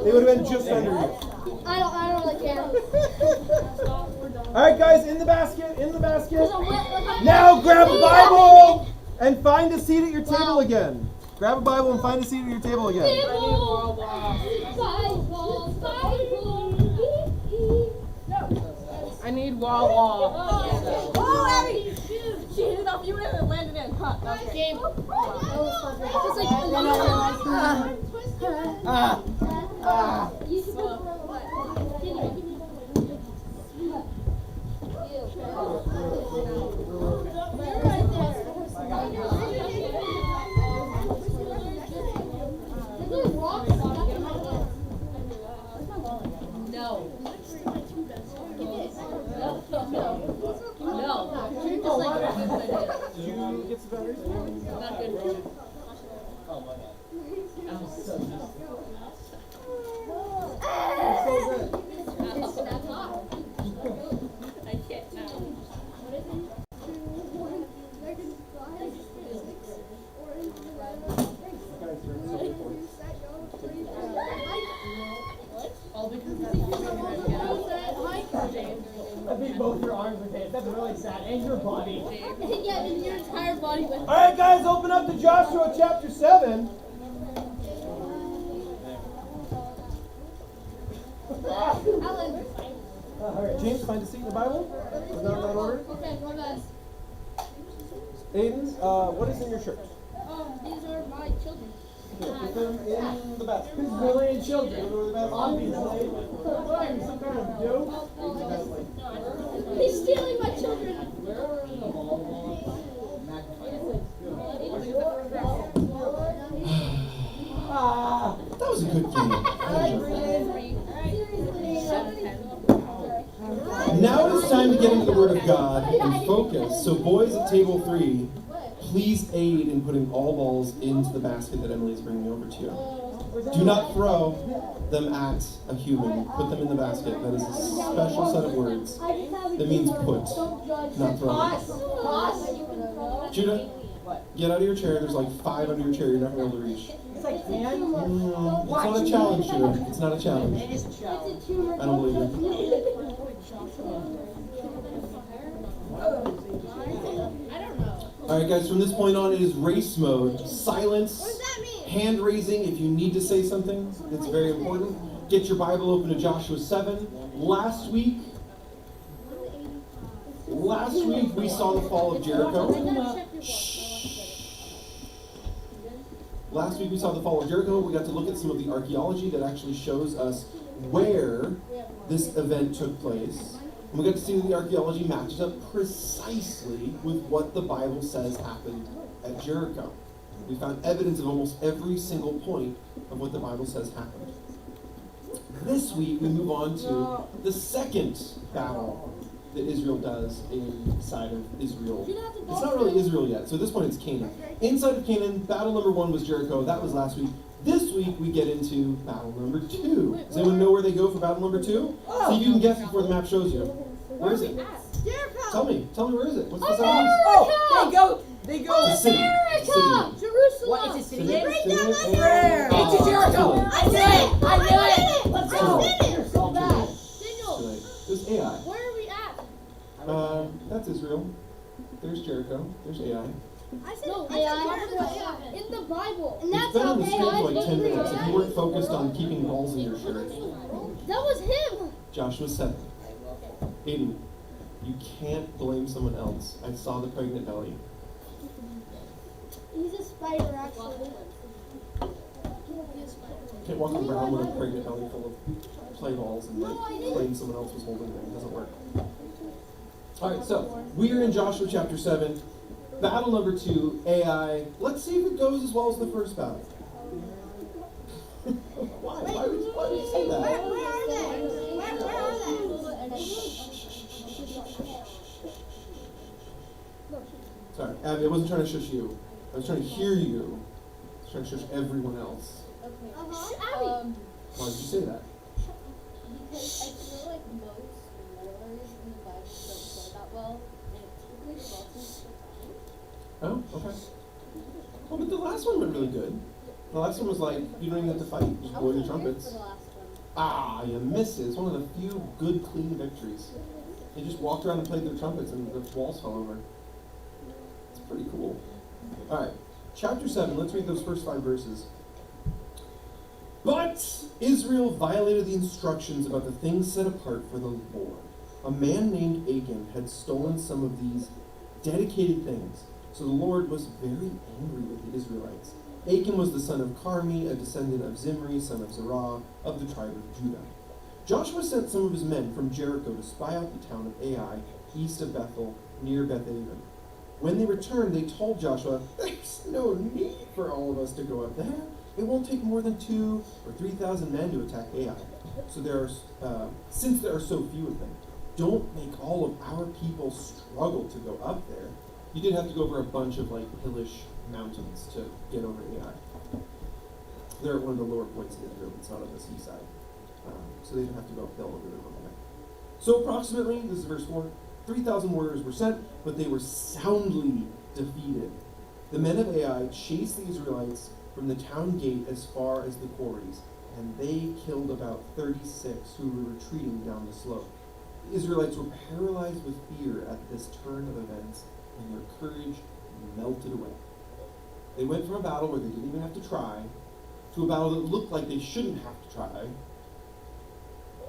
they would have been just under you. I don't really care. All right, guys, in the basket, in the basket. Now grab a Bible and find a seat at your table again. Grab a Bible and find a seat at your table again. I need Wawa. Oh, Abby! She hit it off you and landed in. Huh? Okay. Did you get some batteries? I think both your arms are dead. That's really sad. And your body. Yeah, and your entire body went. All right, guys, open up to Joshua chapter 7. Alan. James, find a seat in the Bible. Is that in that order? Okay, my bad. Aiden, what is in your shirt? These are my children. Here, put them in the basket. Brilliant children. Put them in the basket. Obviously. What are you, some kind of joke? He's stealing my children. That was a good game. Now it's time to get into the Word of God and focus. So boys at table 3, please aid in putting all balls into the basket that Emily is bringing over to you. Do not throw them at a human. Put them in the basket. That is a special set of words that means put, not throw. Judah, get out of your chair. There's like 5 under your chair you're not going to be able to reach. It's like fan. It's not a challenge, Judah. It's not a challenge. It is a challenge. I don't believe you. Alright guys, from this point on it is race mode. Silence, hand raising if you need to say something. It's very important. Get your Bible open to Joshua 7. Last week we saw the fall of Jericho. Last week we saw the fall of Jericho. We got to look at some of the archaeology that actually shows us where this event took place. And we got to see that the archaeology matches up precisely with what the Bible says happened at Jericho. We found evidence of almost every single point of what the Bible says happened. This week we move on to the second battle that Israel does inside of Israel. It's not really Israel yet, so at this point it's Canaan. Inside of Canaan, battle number 1 was Jericho. That was last week. This week we get into battle number 2. Does anyone know where they go for battle number 2? See if you can guess before the map shows you. Where is it? Tell me where is it? What's the sound? Oh, they go. It's a city. It's a city. Jerusalem. What is it, city name? City. It's Jericho. I knew it. Let's go. You're so bad. There's AI. Where are we at? That's Israel. There's Jericho. There's AI. No, AI. In the Bible. And It's that's been how on the screen for AI like 10 minutes. If you weren't focused on keeping balls in your shirt. That was him. Joshua 7. Aiden. You can't blame someone else. I saw the pregnant belly. He's a spider, actually. You can't walk around with a pregnant belly full of play balls and claim someone else was holding them. It doesn't work. Alright, so we are in Joshua chapter 7. Battle number 2, AI. Let's see if it goes as well as the first battle. Why? Why would you say that? Where are they? Where are they? Sorry, Abby, I wasn't trying to shush you. I was trying to hear you. I was trying to shush everyone else. Uh-huh. Why did you say that? Because I feel like most wars in the Bible don't go that well, and it typically results in survival. Oh, okay. Well, but the last one went really good. The last one was like, you don't even have to fight, you just blow your trumpets. For the last one. Ah, you missed it. It's one of the few good, clean victories. They just walked around and played their trumpets and the walls fell over. It's pretty cool. Alright, chapter 7, let's read those first 5 verses. But Israel violated the instructions about the things set apart for the Lord. A man named Achan had stolen some of these dedicated things, so the Lord was very angry with the Israelites. Achan was the son of Carmi, a descendant of Zimri, son of Zerah, of the tribe of Judah. Joshua sent some of his men from Jericho to spy out the town of Ai, east of Bethel, near Beth-aven. When they returned, they told Joshua, "There's no need for all of us to go up there. It won't take more than 2,000 or 3,000 men to attack Ai. Since there are so few of them, don't make all of our people struggle to go up there." You did have to go over a bunch of like hillish mountains to get over Ai. They're at one of the lower points of Israel. It's not on the seaside, so they didn't have to go uphill over the mountain. So approximately, this is verse 4. 3,000 warriors were sent, but they were soundly defeated. The men of Ai chased the Israelites from the town gate as far as the quarries, and they killed about 36 who were retreating down the slope. The Israelites were paralyzed with fear at this turn of events, and their courage melted away. They went from a battle where they didn't even have to try, to a battle that looked like they shouldn't have to try,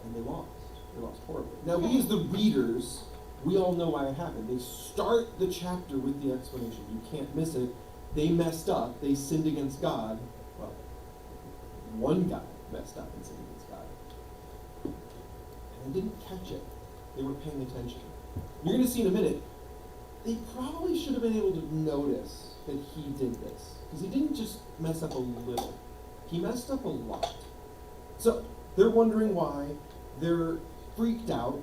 and they lost. They lost horribly. Now, we as the readers, we all know why it happened. They start the chapter with the explanation. You can't miss it. They messed up. They sinned against God. Well, one guy messed up and sinned against God. And they didn't catch it. They weren't paying attention. You're going to see in a minute, they probably should have been able to notice that he did this. Because he didn't just mess up a little. He messed up a lot. So, they're wondering why. They're freaked out.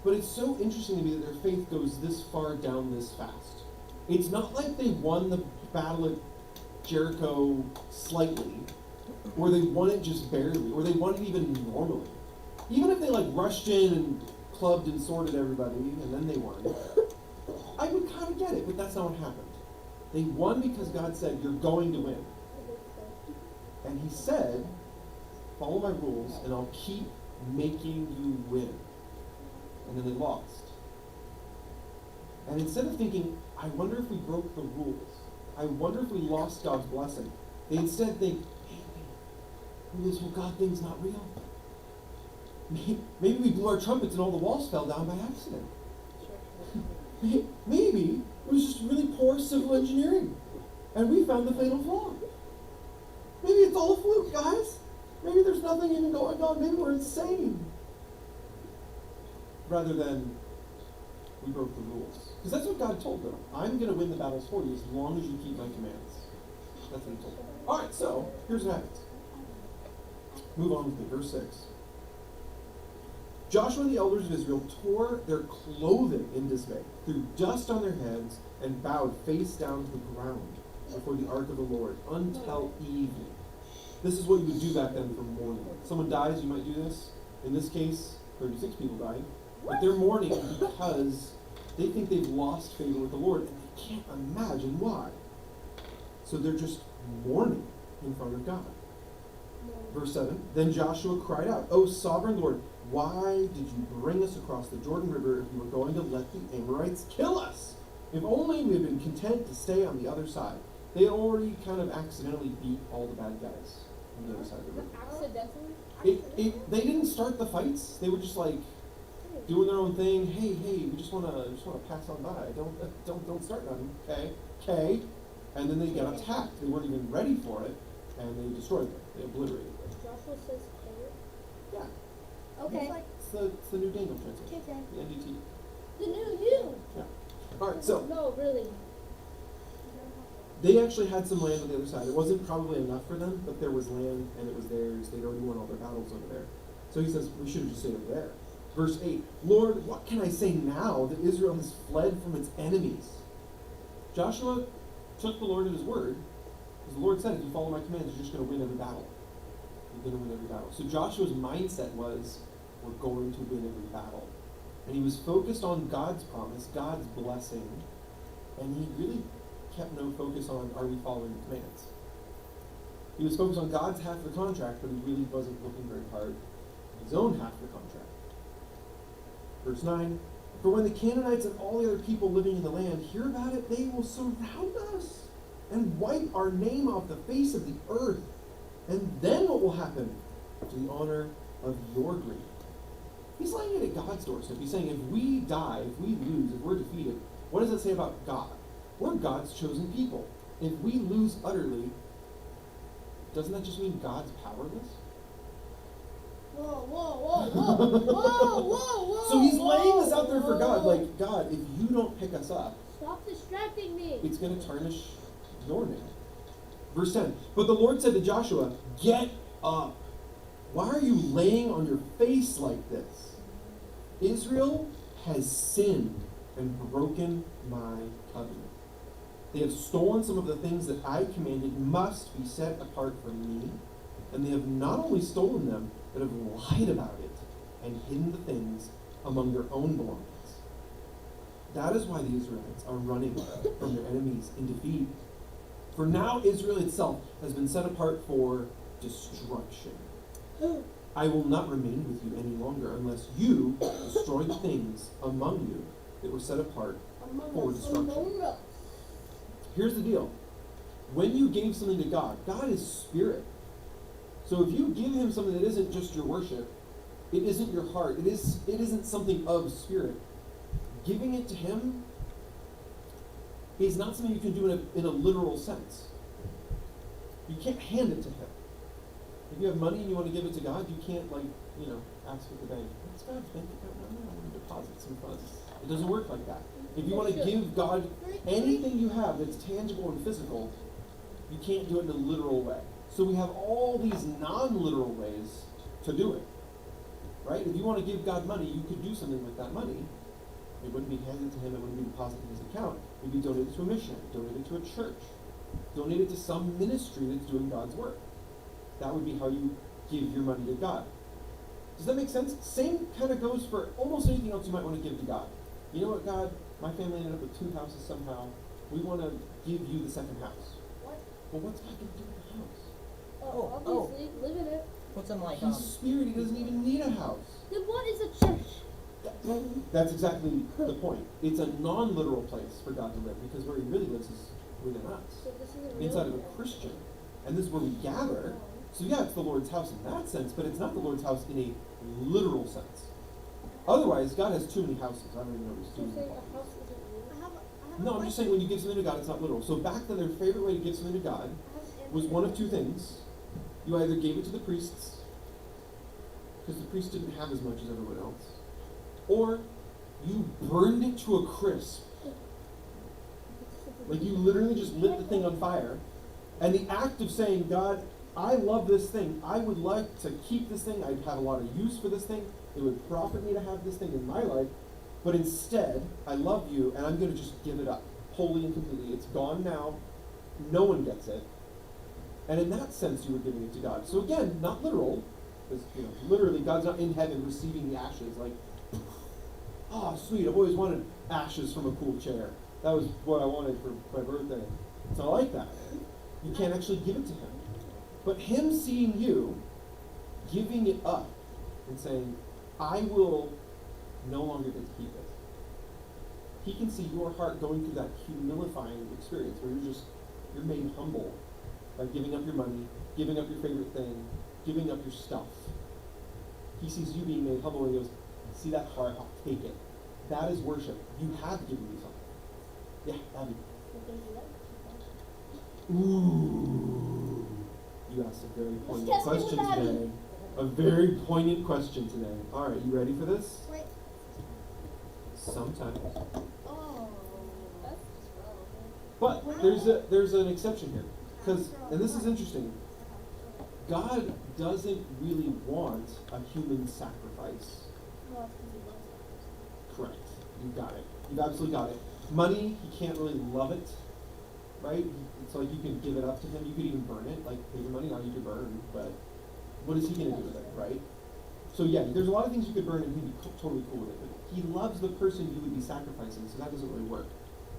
But it's so interesting to me that their faith goes this far down this fast. It's not like they won the battle at Jericho slightly, or they won it just barely, or they won it even normally. Even if they like rushed in and clubbed and sworded everybody, and then they won, I would kind of get it, but that's not what happened. They won because God said, "You're going to win." And he said, "Follow my rules, and I'll keep making you win." And then they lost. And instead of thinking, "I wonder if we broke the rules. I wonder if we lost God's blessing," they instead think, maybe this whole God thing's not real. Maybe we blew our trumpets and all the walls fell down by accident. Maybe it was just really poor civil engineering, and we found the fatal flaw. Maybe it's all a fluke, guys. Maybe there's nothing even going on. Maybe we're insane. Rather than, we broke the rules. Because that's what God told them. I'm going to win the battles for you as long as you keep my commands. That's what he told them. Alright, so, here's what happens. Move on with me, verse 6. Joshua and the elders of Israel tore their clothing in dismay, threw dust on their heads, and bowed face down to the ground before the ark of the Lord until evening. This is what you would do back then for mourning. Someone dies, you might do this. In this case, 36 people died. But they're mourning because they think they've lost favor with the Lord, and they can't imagine why. So they're just mourning in front of God. Verse 7, then Joshua cried out, "O sovereign Lord, why did you bring us across the Jordan River if you were going to let the Amorites kill us? If only we had been content to stay on the other side." They had already kind of accidentally beat all the bad guys on the other side of the river. Accidentally? They didn't start the fights. They were just like, doing their own thing. Hey, we just wanna pass on by. Don't start nothing. Okay. And then they got attacked. They weren't even ready for it, and they destroyed them. They obliterated them. Joshua says K. Yeah. Okay. It's the new Daniel translation. Okay. The NDT. The new you. Yeah. All right. So No, really. they actually had some land on the other side. It wasn't probably enough for them, but there was land, and it was theirs. They'd already won all their battles over there. So he says, we should have just stayed over there. Verse 8, Lord, what can I say now that Israel has fled from its enemies? Joshua took the Lord at his word, because the Lord said, if you follow my commands, you're just going to win every battle. You're going to win every battle. So Joshua's mindset was, we're going to win every battle. And he was focused on God's promise, God's blessing, and he really kept no focus on, are we following the commands? He was focused on God's half of the contract, but he really wasn't looking very hard at his own half of the contract. Verse 9, for when the Canaanites and all the other people living in the land hear about it, they will surround us and wipe our name off the face of the earth. And then what will happen to the honor of your greed? He's laying it at God's doorstep. He's saying, if we die, if we lose, if we're defeated, what does it say about God? We're God's chosen people. If we lose utterly, doesn't that just mean God's powerless? Whoa. So he's laying this out there for God, like, God, if you don't pick us up, Stop distracting me. it's going to tarnish your name. Verse 10, but the Lord said to Joshua, get up. Why are you laying on your face like this? Israel has sinned and broken my covenant. They have stolen some of the things that I commanded must be set apart for me, and they have not only stolen them, but have lied about it and hidden the things among their own belongings. That is why the Israelites are running from their enemies in defeat. For now Israel itself has been set apart for destruction. I will not remain with you any longer unless you destroy the things among you that were set apart for destruction. Here's the deal. When you gave something to God, God is spirit. So if you give him something that isn't just your worship, it isn't your heart, it isn't something of spirit, giving it to him is not something you can do in a literal sense. You can't hand it to him. If you have money and you want to give it to God, you can't, ask at the bank, what's God's bank account number? I want to deposit some funds. It doesn't work like that. If you want to give God anything you have that's tangible and physical, you can't do it in a literal way. So we have all these non-literal ways to do it. Right? If you want to give God money, you could do something with that money. It wouldn't be handed to him, it wouldn't be deposited in his account. It would be donated to a mission, donated to a church, donated to some ministry that's doing God's work. That would be how you give your money to God. Does that make sense? Same kind of goes for almost anything else you might want to give to God. You know what, God? My family ended up with 2 houses somehow. We want to give you the second house. What? Well, what's God going to do with the house? Obviously, live in it. Put some like He's spirit. He doesn't even need a house. Then what is a church? That's exactly the point. It's a non-literal place for God to live because where he really lives is within us, So this isn't real. inside of a Christian. And this is where we gather. So yeah, it's the Lord's house in that sense, but it's not the Lord's house in a literal sense. Otherwise, God has too many houses. I don't even know if there's So too you're saying many. a house isn't real? No, I'm just saying when you give something to God, it's not literal. So back then, their favorite way to give something to God was one of 2 things. You either gave it to the priests, because the priests didn't have as much as everyone else, or you burned it to a crisp. Like you literally just lit the thing on fire. And the act of saying, God, I love this thing. I would like to keep this thing. I'd have a lot of use for this thing. It would profit me to have this thing in my life. But instead, I love you, and I'm going to just give it up, wholly and completely. It's gone now. No one gets it. And in that sense, you were giving it to God. So again, not literal, because literally, God's not in heaven receiving the ashes. Like, oh, sweet! I've always wanted ashes from a cool chair. That was what I wanted for my birthday. It's not like that. You can't actually give it to him. But him seeing you, giving it up, and saying, I will no longer get to keep it. He can see your heart going through that humilifying experience where you're made humble by giving up your money, giving up your favorite thing, giving up your stuff. He sees you being made humble and he goes, See that heart? I'll take it. That is worship. You have given me something. Yeah, Abby. Ooh. You asked a very poignant Test me question with Abby. today. A very poignant question today. All right, you ready for this? Wait. Sometimes. Oh. But there's an exception here. And this is interesting. God doesn't really want a human sacrifice. Correct. You got it. You've absolutely got it. Money, he can't really love it, right? It's like you can give it up to him. You could even burn it. Like paper money, now you could burn, but what is he going to do with it, right? So yeah, there's a lot of things you could burn and he'd be totally cool with it. But he loves the person you would be sacrificing, so that doesn't really work.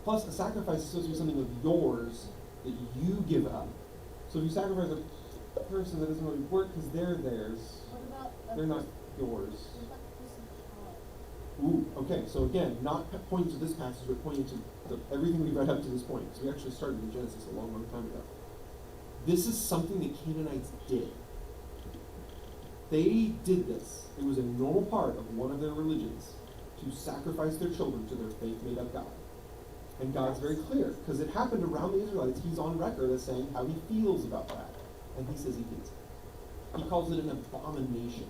Plus, a sacrifice is supposed to be something of yours that you give up. So if you sacrifice a person, that doesn't really work because they're theirs. They're not yours. Ooh, okay, so again, not pointing to this passage, but pointing to everything we've read up to this point. So we actually started in Genesis a long, long time ago. This is something the Canaanites did. They did this. It was a normal part of one of their religions to sacrifice their children to their faith made-up God. And God's very clear, because it happened around the Israelites. He's on record as saying how he feels about that. And he says he hates it. He calls it an abomination.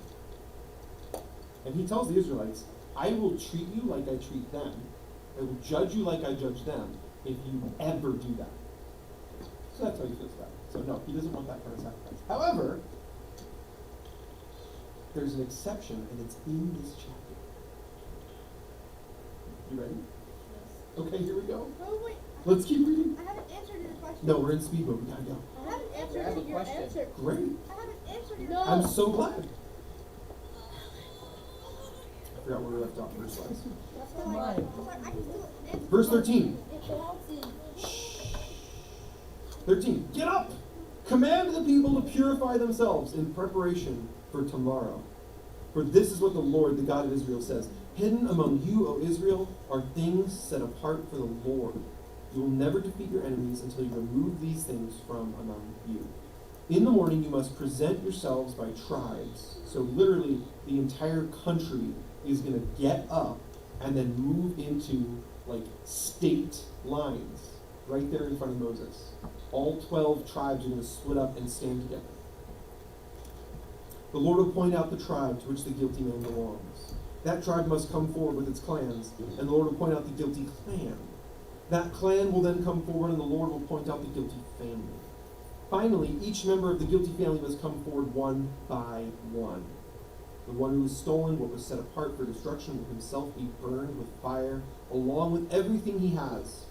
And he tells the Israelites, I will treat you like I treat them. I will judge you like I judge them if you ever do that. So that's how he feels about it. So no, he doesn't want that kind of sacrifice. However, there's an exception, and it's in this chapter. You ready? Yes. Okay, here we go. Oh, wait. Let's keep reading. I haven't answered your question. No, we're in speed mode. We gotta go. I haven't I have answered a your question. answer. Great. I haven't answered your No. I'm so glad. I forgot where we left off verse-wise. Come on. I can still answer. Verse 13. It counts. 13. Get up! Command the people to purify themselves in preparation for tomorrow. For this is what the Lord, the God of Israel, says. Hidden among you, O Israel, are things set apart for the Lord. You will never defeat your enemies until you remove these things from among you. In the morning you must present yourselves by tribes. So literally the entire country is going to get up and then move into like state lines right there in front of Moses. All 12 tribes are going to split up and stand together. The Lord will point out the tribe to which the guilty man belongs. That tribe must come forward with its clans, and the Lord will point out the guilty clan. That clan will then come forward, and the Lord will point out the guilty family. Finally, each member of the guilty family must come forward one by one. The one who has stolen what was set apart for destruction will himself be burned with fire, along with everything he has.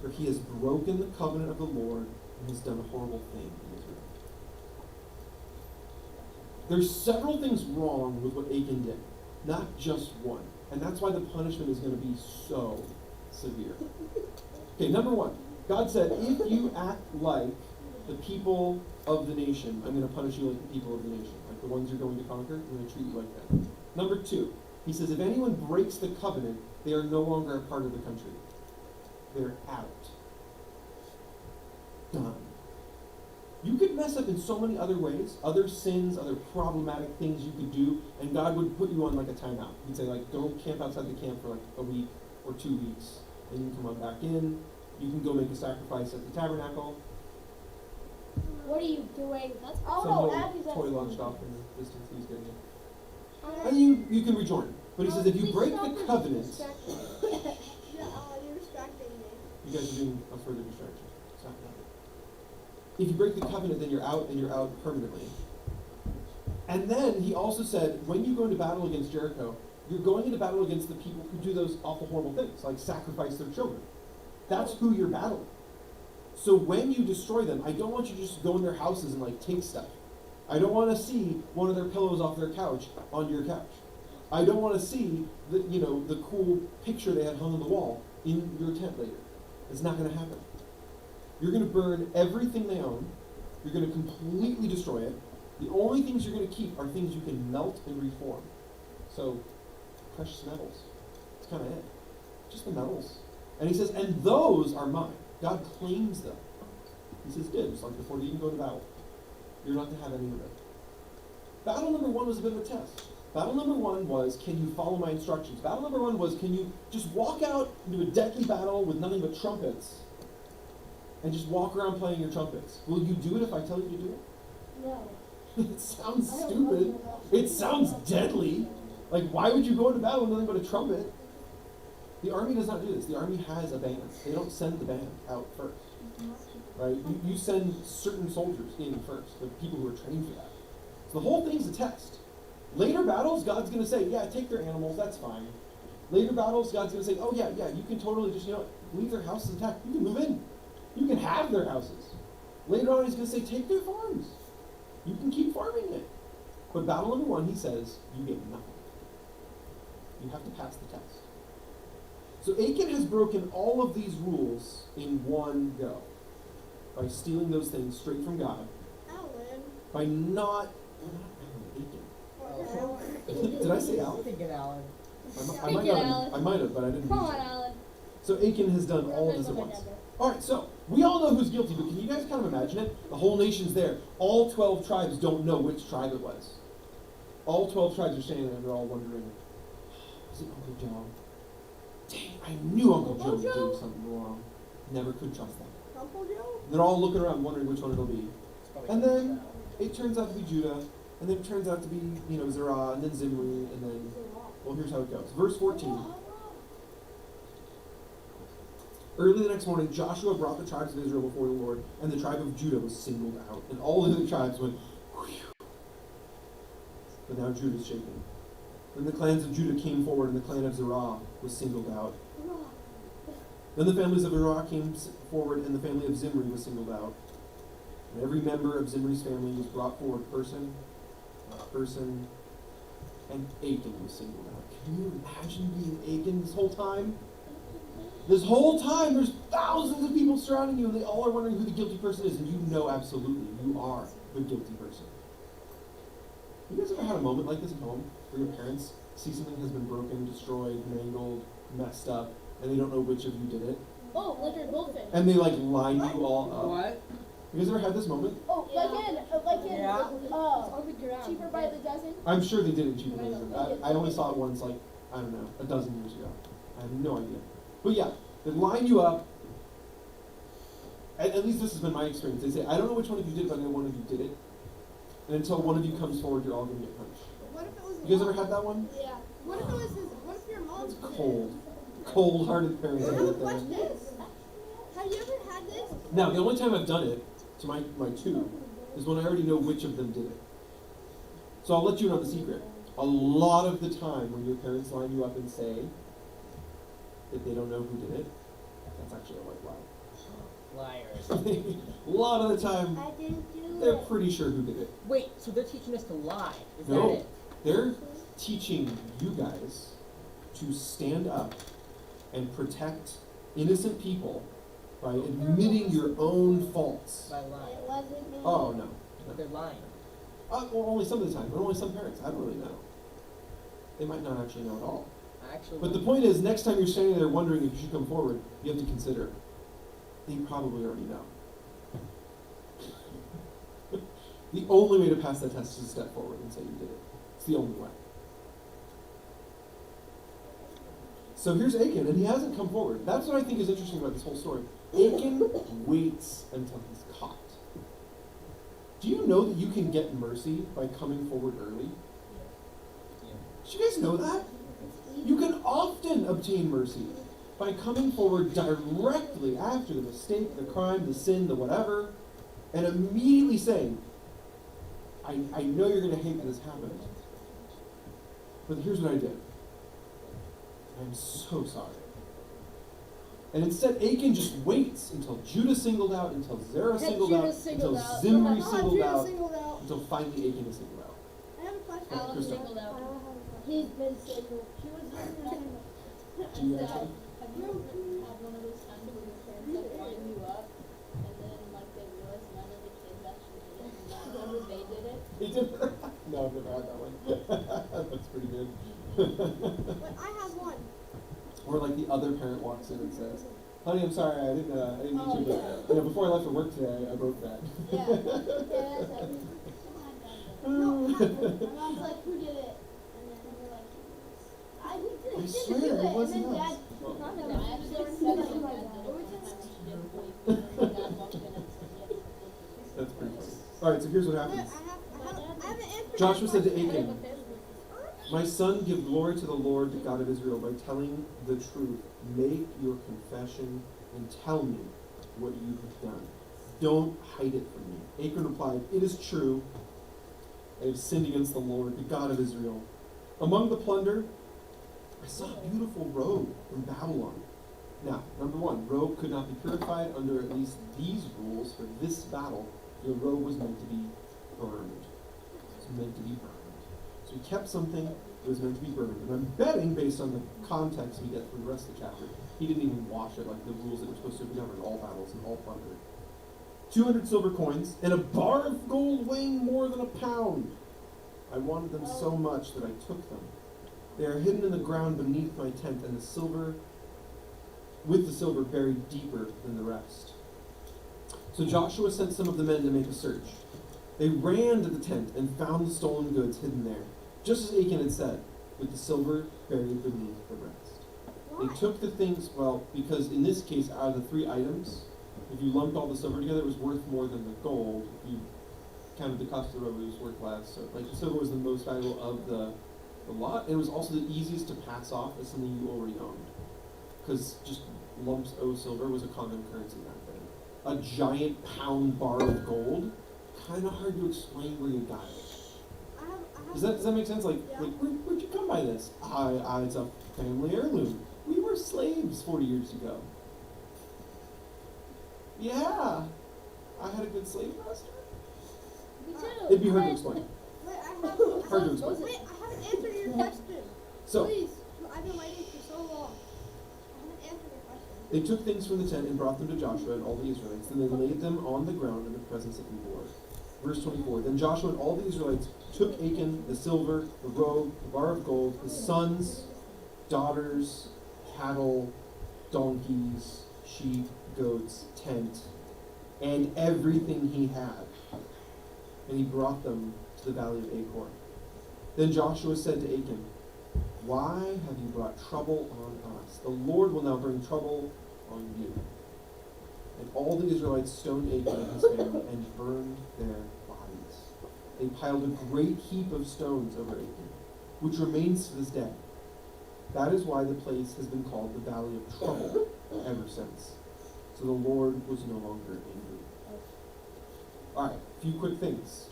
For he has broken the covenant of the Lord and has done a horrible thing in Israel. There's several things wrong with what Achan did, not just one. And that's why the punishment is going to be so severe. Okay, number one, God said, if you act like the people of the nation, I'm going to punish you like the people of the nation. Like the ones you're going to conquer, I'm going to treat you like that. Number two, he says, if anyone breaks the covenant, they are no longer a part of the country. They're out. Done. You could mess up in so many other ways, other sins, other problematic things you could do, and God would put you on like a timeout. He'd say like, go camp outside the camp for like a week or 2 weeks, and you can come on back in. You can go make a sacrifice at the tabernacle. What are you doing? That's Oh, Some no, little Abby's toy at launched off in the distance he's getting it. And you can rejoin. But he says if you break the covenant, Yeah, you're distracting me. you guys are doing a further distraction. Stop that. If you break the covenant, then you're out, and you're out permanently. And then he also said, when you go into battle against Jericho, you're going into battle against the people who do those awful, horrible things, like sacrifice their children. That's who you're battling. So when you destroy them, I don't want you to just go in their houses and like take stuff. I don't want to see one of their pillows off their couch onto your couch. I don't want to see the cool picture they had hung on the wall in your tent later. It's not going to happen. You're going to burn everything they own. You're going to completely destroy it. The only things you're going to keep are things you can melt and reform. So, precious metals. That's kind of it. Just the metals. And he says, and those are mine. God claims them. He says, good. It's like before you even go to battle. You're not to have any of it. Battle number one was a bit of a test. Battle number one was, can you follow my instructions? Battle number one was, can you just walk out into a deadly battle with nothing but trumpets and just walk around playing your trumpets? Will you do it if I tell you to do it? No. It sounds stupid. It sounds deadly. Like, why would you go into battle with nothing but a trumpet? The army does not do this. The army has a band. They don't send the band out first. Right? You send certain soldiers in first, the people who are trained for that. So the whole thing's a test. Later battles, God's going to say, yeah, take their animals, that's fine. Later battles, God's going to say, oh yeah, you can totally just, leave their houses intact. You can move in. You can have their houses. Later on, he's going to say, take their farms. You can keep farming it. But battle number one, he says, you get nothing. You have to pass the test. So Achan has broken all of these rules in one go by stealing those things straight from God, Alan. by not Achan. Did I say Alan? Think it, Alan. I might have, but I didn't. Come mean on, to. Alan. So Achan has done all of this at once. All right, so we all know who's guilty, but can you guys kind of imagine it? The whole nation's there. All 12 tribes don't know which tribe it was. All 12 tribes are standing there and they're all wondering, was it Uncle Joe? Dang, I knew Uncle Joe was doing something wrong. Never could trust them. Uncle Joe? They're all looking around wondering which one it'll be. And then it turns out to be Judah, and then it turns out to be, Zerah, and then Zimri, and then, well, here's how it goes. Verse 14. Early the next morning, Joshua brought the tribes of Israel before the Lord, and the tribe of Judah was singled out. And all the other tribes went, whew. But now Judah's shaken. Then the clans of Judah came forward, and the clan of Zerah was singled out. Then the families of Zerah came forward, and the family of Zimri was singled out. And every member of Zimri's family was brought forward, person, and Achan was singled out. Can you imagine being Achan this whole time? This whole time, there's thousands of people surrounding you, and they all are wondering who the guilty person is, and you know absolutely you are the guilty person. You guys ever had a moment like this at home, where your parents see something has been broken, destroyed, mangled, messed up, and they don't know which of you did it? Oh, like your goldfish. And they line you all up. What? You guys ever had this moment? Oh, Cheaper by the dozen. I'm sure they did it cheaper than I only saw it once, I don't know, a dozen years ago. I have no idea. But yeah, they line you up. At least this has been my experience. They say, I don't know which one of you did it, but I know one of you did it. And until one of you comes forward, you're all going to get punished. What if it was You guys ever had that one? Yeah. What if it was what if your mom's It's cold. Cold-hearted parents out Watch there. this. Have you ever had this? Now, the only time I've done it, to my two, is when I already know which of them did it. So I'll let you know the secret. A lot of the time when your parents line you up and say that they don't know who did it, that's actually a white lie. Liars. A lot of the time, I didn't do they're it. pretty sure who did it. Wait, so they're teaching us to lie? Is that No, it? they're teaching you guys to stand up and protect innocent people by admitting your own faults. By lying. It wasn't me. Oh, no. But they're lying. Well, only some of the time, but only some parents. I don't really know. They might not actually know at all. Actually. But the point is, next time you're standing there wondering if you should come forward, you have to consider, they probably already know. The only way to pass that test is to step forward and say you did it. It's the only way. So here's Achan, and he hasn't come forward. That's what I think is interesting about this whole story. Achan waits until he's caught. Do you know that you can get mercy by coming forward early? Did you guys know that? You can often obtain mercy by coming forward directly after the mistake, the crime, the sin, the whatever, and immediately saying, I know you're going to hate that this happened, but here's what I did. I'm so sorry. And instead, Achan just waits until Judah singled out, until Zerah singled out, until Zimri singled out, until finally Achan is singled out. I have a question. Alan Krista. singled out. He's been single. She was Do you actually? Have you ever had one of those times where your parents like line you up and then like they realize none of the kids actually did it and whoever they did it? He did. No, I've never had that one. That's pretty good. But I have one. Or like the other parent walks in and says, "Honey, I'm sorry, I didn't mean to, but before I left for work today, I broke that." Yeah. Yeah, that's happened. No, it happened. My mom's like, who did it? And I swear, it wasn't And then us. That's pretty funny. Alright, so here's what happens. Joshua said to Achan, "My son, give glory to the Lord, the God of Israel, by telling the truth. Make your confession and tell me what you have done. Don't hide it from me." Achan replied, "It is true. I have sinned against the Lord, the God of Israel. Among the plunder, I saw a beautiful robe from Babylon." Now, number one, robe could not be purified under at least these rules for this battle. The robe was meant to be burned. It was meant to be burned. So he kept something that was meant to be burned. And I'm betting, based on the context we get from the rest of the chapter, he didn't even wash it like the rules that were supposed to be done in all battles and all plunder. 200 silver coins and a bar of gold weighing more than a pound. I wanted them so much that I took them. They are hidden in the ground beneath my tent, and the silver buried deeper than the rest. So Joshua sent some of the men to make a search. They ran to the tent and found the stolen goods hidden there, just as Achan had said, with the silver buried beneath the rest. They took the things, well, because in this case, out of the 3 items, if you lumped all the silver together, it was worth more than the gold. If you counted the cost of the robe, it was worth less. So, like, the silver was the most valuable of the lot. It was also the easiest to pass off as something you already owned, because just lumps o silver was a common currency back then. A giant pound bar of gold, kind of hard to explain where you got it. Does that make sense? Like, where'd you come by this? It's a family heirloom. We were slaves 40 years ago. Yeah, I had a good slave master. Me too. It'd be hard to explain. Wait, Hard to explain. I haven't answered your question. So, Please, I've been waiting for so long. I haven't answered your question. they took things from the tent and brought them to Joshua and all the Israelites. Then they laid them on the ground in the presence of the Lord. Verse 24. Then Joshua and all the Israelites took Achan, the silver, the robe, the bar of gold, his sons, daughters, cattle, donkeys, sheep, goats, tent, and everything he had. And he brought them to the valley of Achor. Then Joshua said to Achan, "Why have you brought trouble on us? The Lord will now bring trouble on you." And all the Israelites stoned Achan and his family and burned their bodies. They piled a great heap of stones over Achan, which remains to this day. That is why the place has been called the Valley of Trouble ever since. So the Lord was no longer angry. Alright, a few quick things.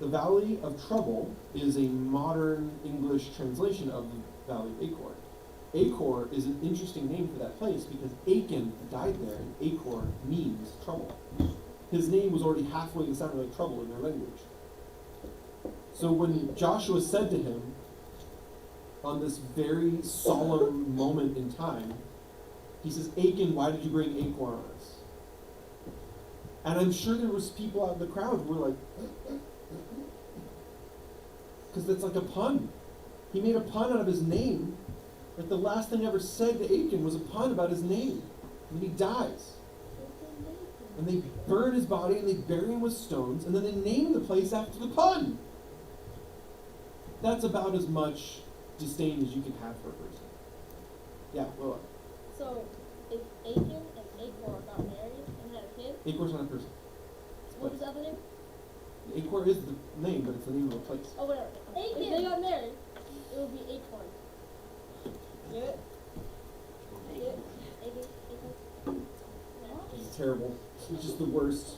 The Valley of Trouble is a modern English translation of the Valley of Achor. Achor is an interesting name for that place because Achan died there, and Achor means trouble. His name was already halfway sounding like trouble in their language. So when Joshua said to him, on this very solemn moment in time, he says, "Achan, why did you bring Achor on us?" And I'm sure there was people out in the crowd who were like, because that's like a pun. He made a pun out of his name. Like the last thing ever said to Achan was a pun about his name. And then he dies. And they burn his body and they bury him with stones, and then they name the place after the pun. That's about as much disdain as you can have for a person. Yeah, well, So, if Achan and Achor got married and had a kid, Achor's not a person. what was the other name? Achor is the name, but it's the name of a place. Oh, whatever. If they got married, it would be Acorn. Get it? Achan. This is terrible. It's just the worst.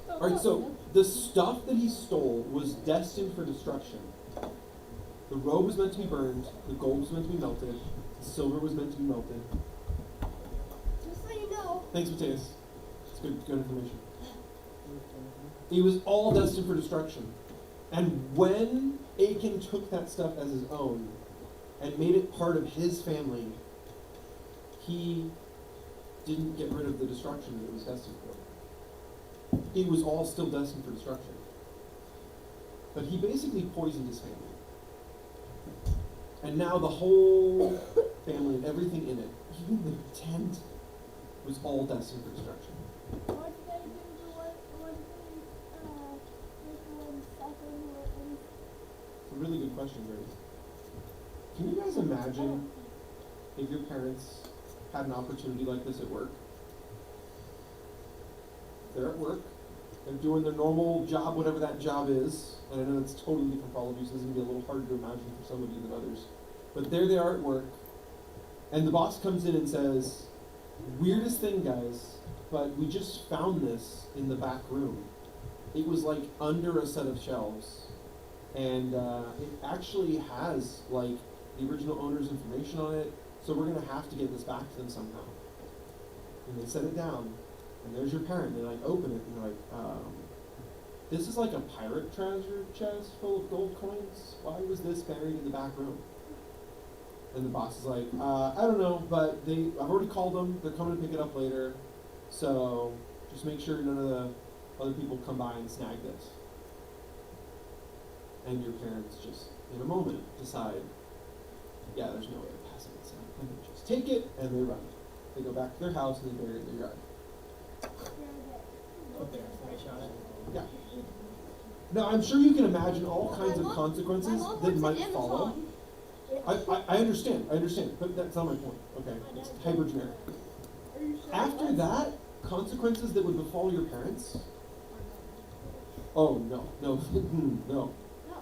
Alright, so the stuff that he stole was destined for destruction. The robe was meant to be burned, the gold was meant to be melted, the silver was meant to be melted. Just so you know. Thanks, Mateus. It's good information. It was all destined for destruction. And when Achan took that stuff as his own and made it part of his family, he didn't get rid of the destruction that it was destined for. It was all still destined for destruction. But he basically poisoned his family. And now the whole family and everything in it, even the tent, was all destined for destruction. What did they do to one thing? It's a really good question, Grace. Can you guys imagine if your parents had an opportunity like this at work. They're at work, they're doing their normal job, whatever that job is, and I know it's totally different for all of you, so this is going to be a little harder to imagine for some of you than others. But there they are at work, and the boss comes in and says, weirdest thing, guys, but we just found this in the back room. It was like under a set of shelves, and it actually has like the original owner's information on it, so we're gonna have to get this back to them somehow. And they set it down, and there's your parent. They like open it, and they're like, this is like a pirate treasure chest full of gold coins. Why was this buried in the back room? And the boss is like, I don't know, but I've already called them. They're coming to pick it up later, so just make sure none of the other people come by and snag this. And your parents just, in a moment, decide, yeah, there's no way of passing this on. And they just take it, and they run. They go back to their house, and they bury it in their yard. Put their information on it. Yeah. Now, I'm sure you can imagine all kinds of consequences that might follow. I understand, but that's not my point, okay? It's hyper generic. After that, consequences that would befall your parents? Oh, no, no.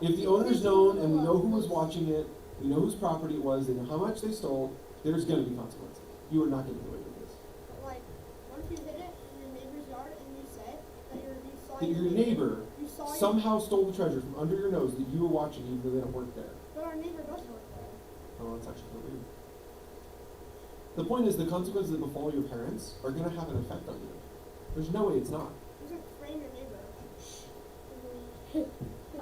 If the owner's known and we know who was watching it, we know whose property it was, they know how much they stole, there's going to be consequences. You are not getting away with this. Like, what if you hid it in your neighbor's yard and you said that you saw That your neighbor you saw somehow stole the treasure from under your nose that you were watching even though they don't work there. But our neighbor does work there. Oh, that's actually kind of weird. The point is the consequences that befall your parents are going to have an effect on you. There's no way it's not. You should frame your neighbor.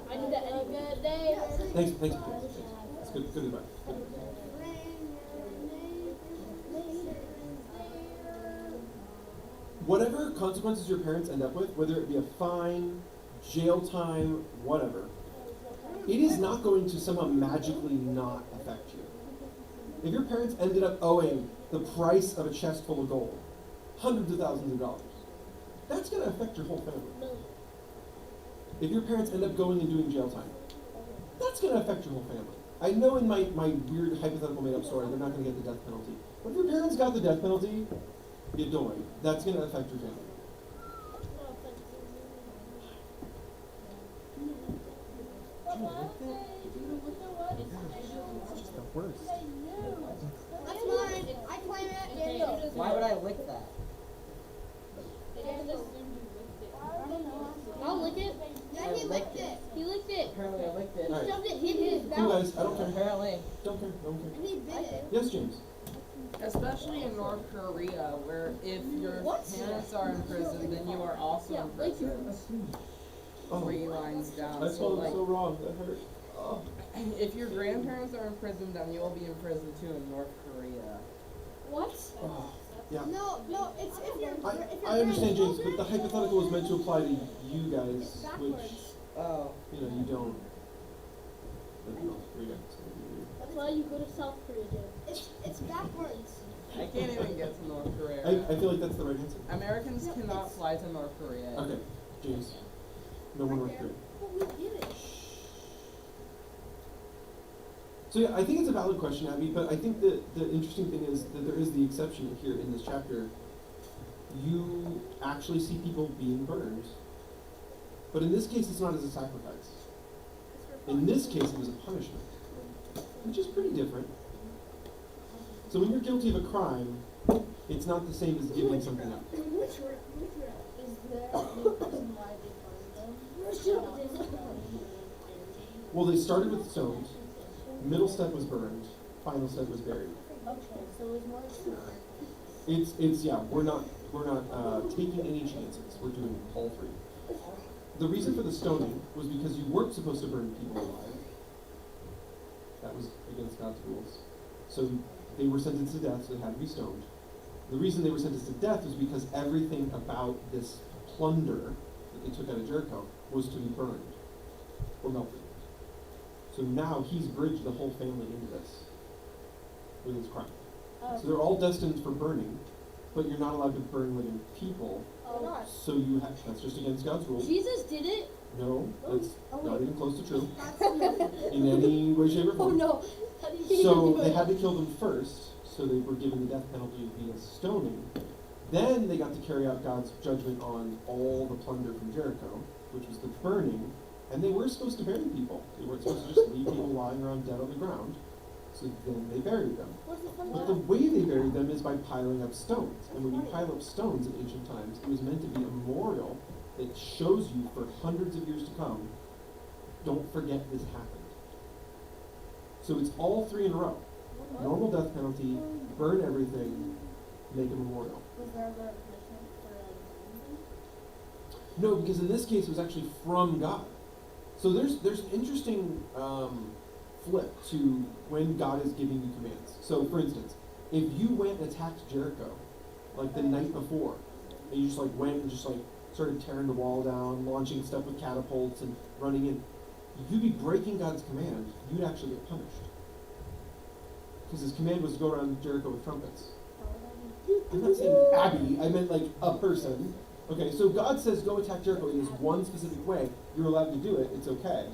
I did that any good day. Thanks. That's good advice. Good advice. Frame your neighbor. Whatever consequences your parents end up with, whether it be a fine, jail time, whatever, it is not going to somehow magically not affect you. If your parents ended up owing the price of a chest full of gold, hundreds of thousands of dollars, that's going to affect your whole family. If your parents end up going and doing jail time, that's going to affect your whole family. I know in my weird hypothetical made-up story, they're not going to get the death penalty. But if your parents got the death penalty, you don't worry. That's going to affect your family. It's just the worst. That's mine. I claim it. Why would I lick that? I'll lick it. Yeah, he licked it. He licked it. Apparently I licked it. All right. Shoved it in his Cool, mouth. guys. I don't care. Apparently. Don't care. And he bit it. Yes, James. Especially in North Korea, where if your parents are in prison, then you are also in prison. Oh, 3 lines down. I So spelled it like, so wrong. That hurt. Oh. if your grandparents are in prison, then you will be in prison too in North Korea. What? Oh. Yeah. No, it's if you're. I understand, James, but the hypothetical was meant to apply to you guys, which, Oh. you know, you don't. But North Korea, it's gonna be weird. That's why you go to South Korea, Jim. It's backwards. I can't even get to North Korea. I feel like that's the right answer. Americans cannot fly to North Korea. Okay, James. No one North Korea. But we did it. So yeah, I think it's a valid question, Abby, but I think that the interesting thing is that there is the exception here in this chapter. You actually see people being burned. But in this case, it's not as a sacrifice. In this case, it was a punishment, which is pretty different. So when you're guilty of a crime, it's not the same as giving something up. Is there any reason why they burned them? Well, they started with stones, middle step was burned, final step was buried. Okay, so it was more It's yeah, we're not taking any chances. We're doing all 3. The reason for the stoning was because you weren't supposed to burn people alive. That was against God's rules. So they were sentenced to death, so they had to be stoned. The reason they were sentenced to death was because everything about this plunder that they took out of Jericho was to be burned or melted. So now he's bridged the whole family into this with his crime. So they're all destined for burning, but you're not allowed to burn living people. Oh. So that's just against God's rules. Jesus did it? No, that's Oh, not wait. even close to true in any way, shape, or Oh form. no. So they had to kill them first, so they were given the death penalty via stoning. Then they got to carry out God's judgment on all the plunder from Jericho, which was the burning, and they were supposed to bury people. They weren't supposed to just leave people lying around dead on the ground. So then they buried them. But the way they buried them is by piling up stones. And when you pile up stones in ancient times, it was meant to be a memorial that shows you for hundreds of years to come, don't forget this happened. So it's all three in a row. Normal death penalty, burn everything, make a memorial. Was there ever a punishment for No, because in this case it was actually from God. So there's an interesting flip to when God is giving you commands. So for instance, if you went and attacked Jericho like the night before, and you just like went and just like started tearing the wall down, launching stuff with catapults and running in, you'd be breaking God's command. You'd actually get punished. Because his command was to go around Jericho with trumpets. I'm not saying Abby, I meant like a person. Okay, so God says go attack Jericho in this one specific way. You're allowed to do it, it's okay.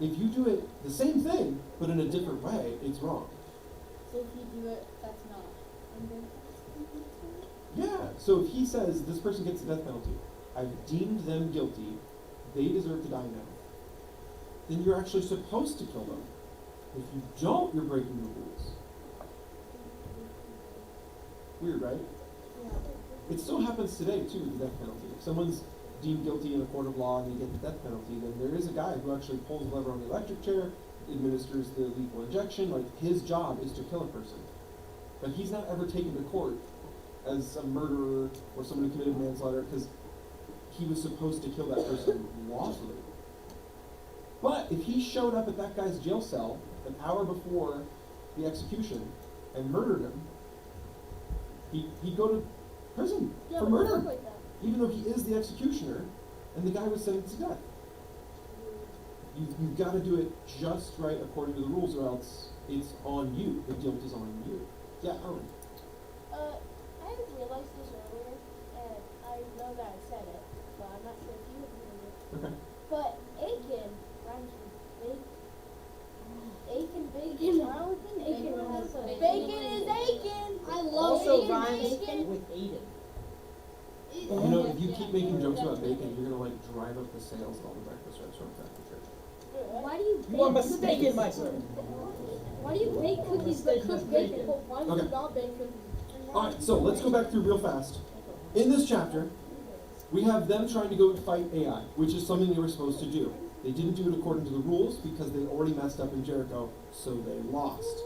If you do it the same thing, but in a different way, it's wrong. So if you do it, that's not under. Yeah, so if he says this person gets the death penalty, I've deemed them guilty, they deserve to die now, then you're actually supposed to kill them. If you don't, you're breaking the rules. Weird, right? It still happens today, too, with the death penalty. If someone's deemed guilty in a court of law and they get the death penalty, then there is a guy who actually pulls the lever on the electric chair, administers the lethal injection. Like, his job is to kill a person. But he's not ever taken to court as a murderer or someone who committed manslaughter because he was supposed to kill that person lawfully. But if he showed up at that guy's jail cell an hour before the execution and murdered him, he'd go to prison for murder, even though he is the executioner and the guy was sentenced to death. You've got to do it just right according to the rules, or else it's on you. The guilt is on you. Yeah, Alan. I didn't realize this earlier, and I know that I said it, but I'm not sure if you remember. Okay. But Aiken rhymes with bacon. Aiken, bacon. Bacon is Aiken. I love Also bacon. rhymes Bacon. with Aiden. You know, if you keep making jokes about bacon, you're gonna like drive up the sales of all the breakfast restaurants after church. Why do you You are bake mistaken, my son. Why do you bake cookies but cook bacon? Why do Okay. you not bake cookies? Alright, so let's go back through real fast. In this chapter, we have them trying to go fight Ai, which is something they were supposed to do. They didn't do it according to the rules because they already messed up in Jericho, so they lost.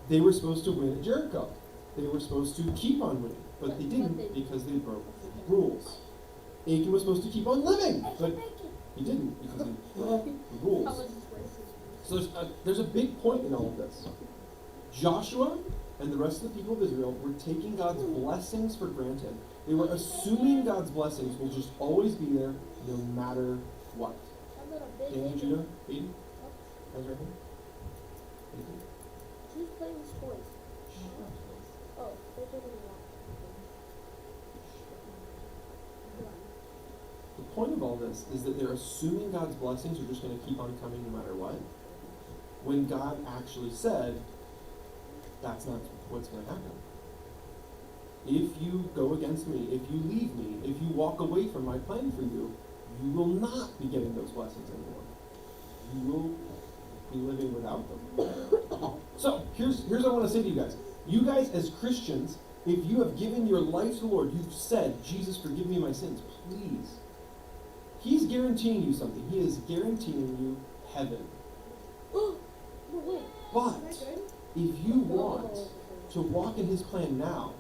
They were supposed to win at Jericho. They were supposed to keep on winning, but they didn't because they broke the rules. Achan was supposed to keep on living, but he didn't because he broke the rules. So there's a big point in all of this. Joshua and the rest of the people of Israel were taking God's blessings for granted. They were assuming God's blessings will just always be there no matter what. Danny, Judah, Aiden? Guys right here? Aiden? Who's playing with toys? Oh, they're taking a lot. The point of all this is that they're assuming God's blessings are just going to keep on coming no matter what, when God actually said, that's not what's going to happen. If you go against me, if you leave me, if you walk away from my plan for you, you will not be getting those blessings anymore. You will be living without them. So, here's what I want to say to you guys. You guys as Christians, if you have given your life to the Lord, you've said, Jesus, forgive me my sins, please. He's guaranteeing you something. He is guaranteeing you heaven. But if you want to walk in his plan now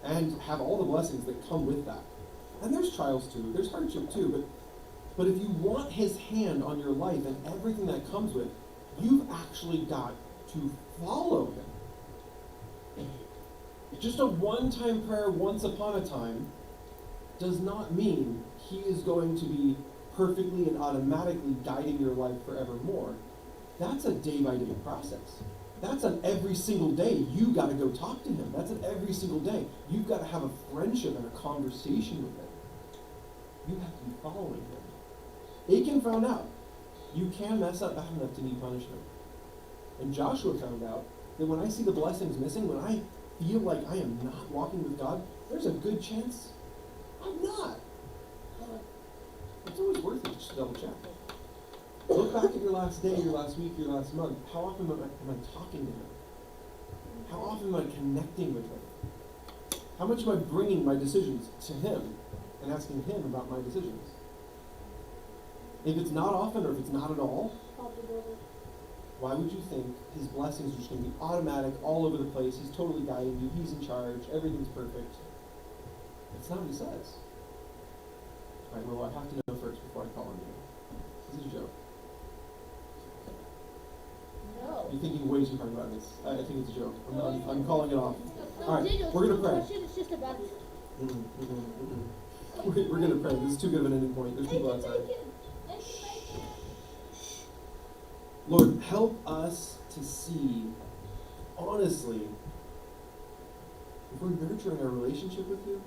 and have all the blessings that come with that, and there's trials too, there's hardship too, but if you want his hand on your life and everything that comes with, you've actually got to follow him. Just a one-time prayer once upon a time does not mean he is going to be perfectly and automatically guiding your life forevermore. That's a day-by-day process. That's an every single day you got to go talk to him. That's an every single day. You've got to have a friendship and a conversation with him. You have to be following him. Achan found out you can mess up bad enough to need punishment. And Joshua found out that when I see the blessings missing, when I feel like I am not walking with God, there's a good chance I'm not. It's always worth it just to double check. Look back at your last day, your last week, your last month. How often am I talking to Him? How often am I connecting with Him? How much am I bringing my decisions to Him and asking Him about my decisions? If it's not often or if it's not at all, why would you think His blessings are just going to be automatic, all over the place? He's totally guiding you. He's in charge. Everything's perfect. That's not what He says. All right, well, I have to know first before I call on you. This is a joke. No. You're thinking way too hard about this. I think it's a joke. I'm calling it off. No, All right, Daniel, we're going to the pray. question is just about We're going to pray. This is too good of an ending point. There's people outside. Lord, help us to see, honestly, if we're nurturing our relationship with you,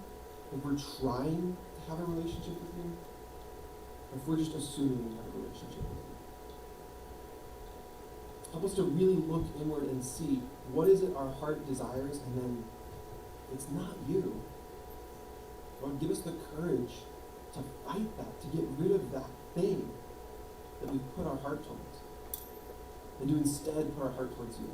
if we're trying to have a relationship with you, if we're just assuming we have a relationship with you. Help us to really look inward and see what is it our heart desires, and then it's not you. Lord, give us the courage to fight that, to get rid of that thing that we put our heart towards, and to instead put our heart towards you.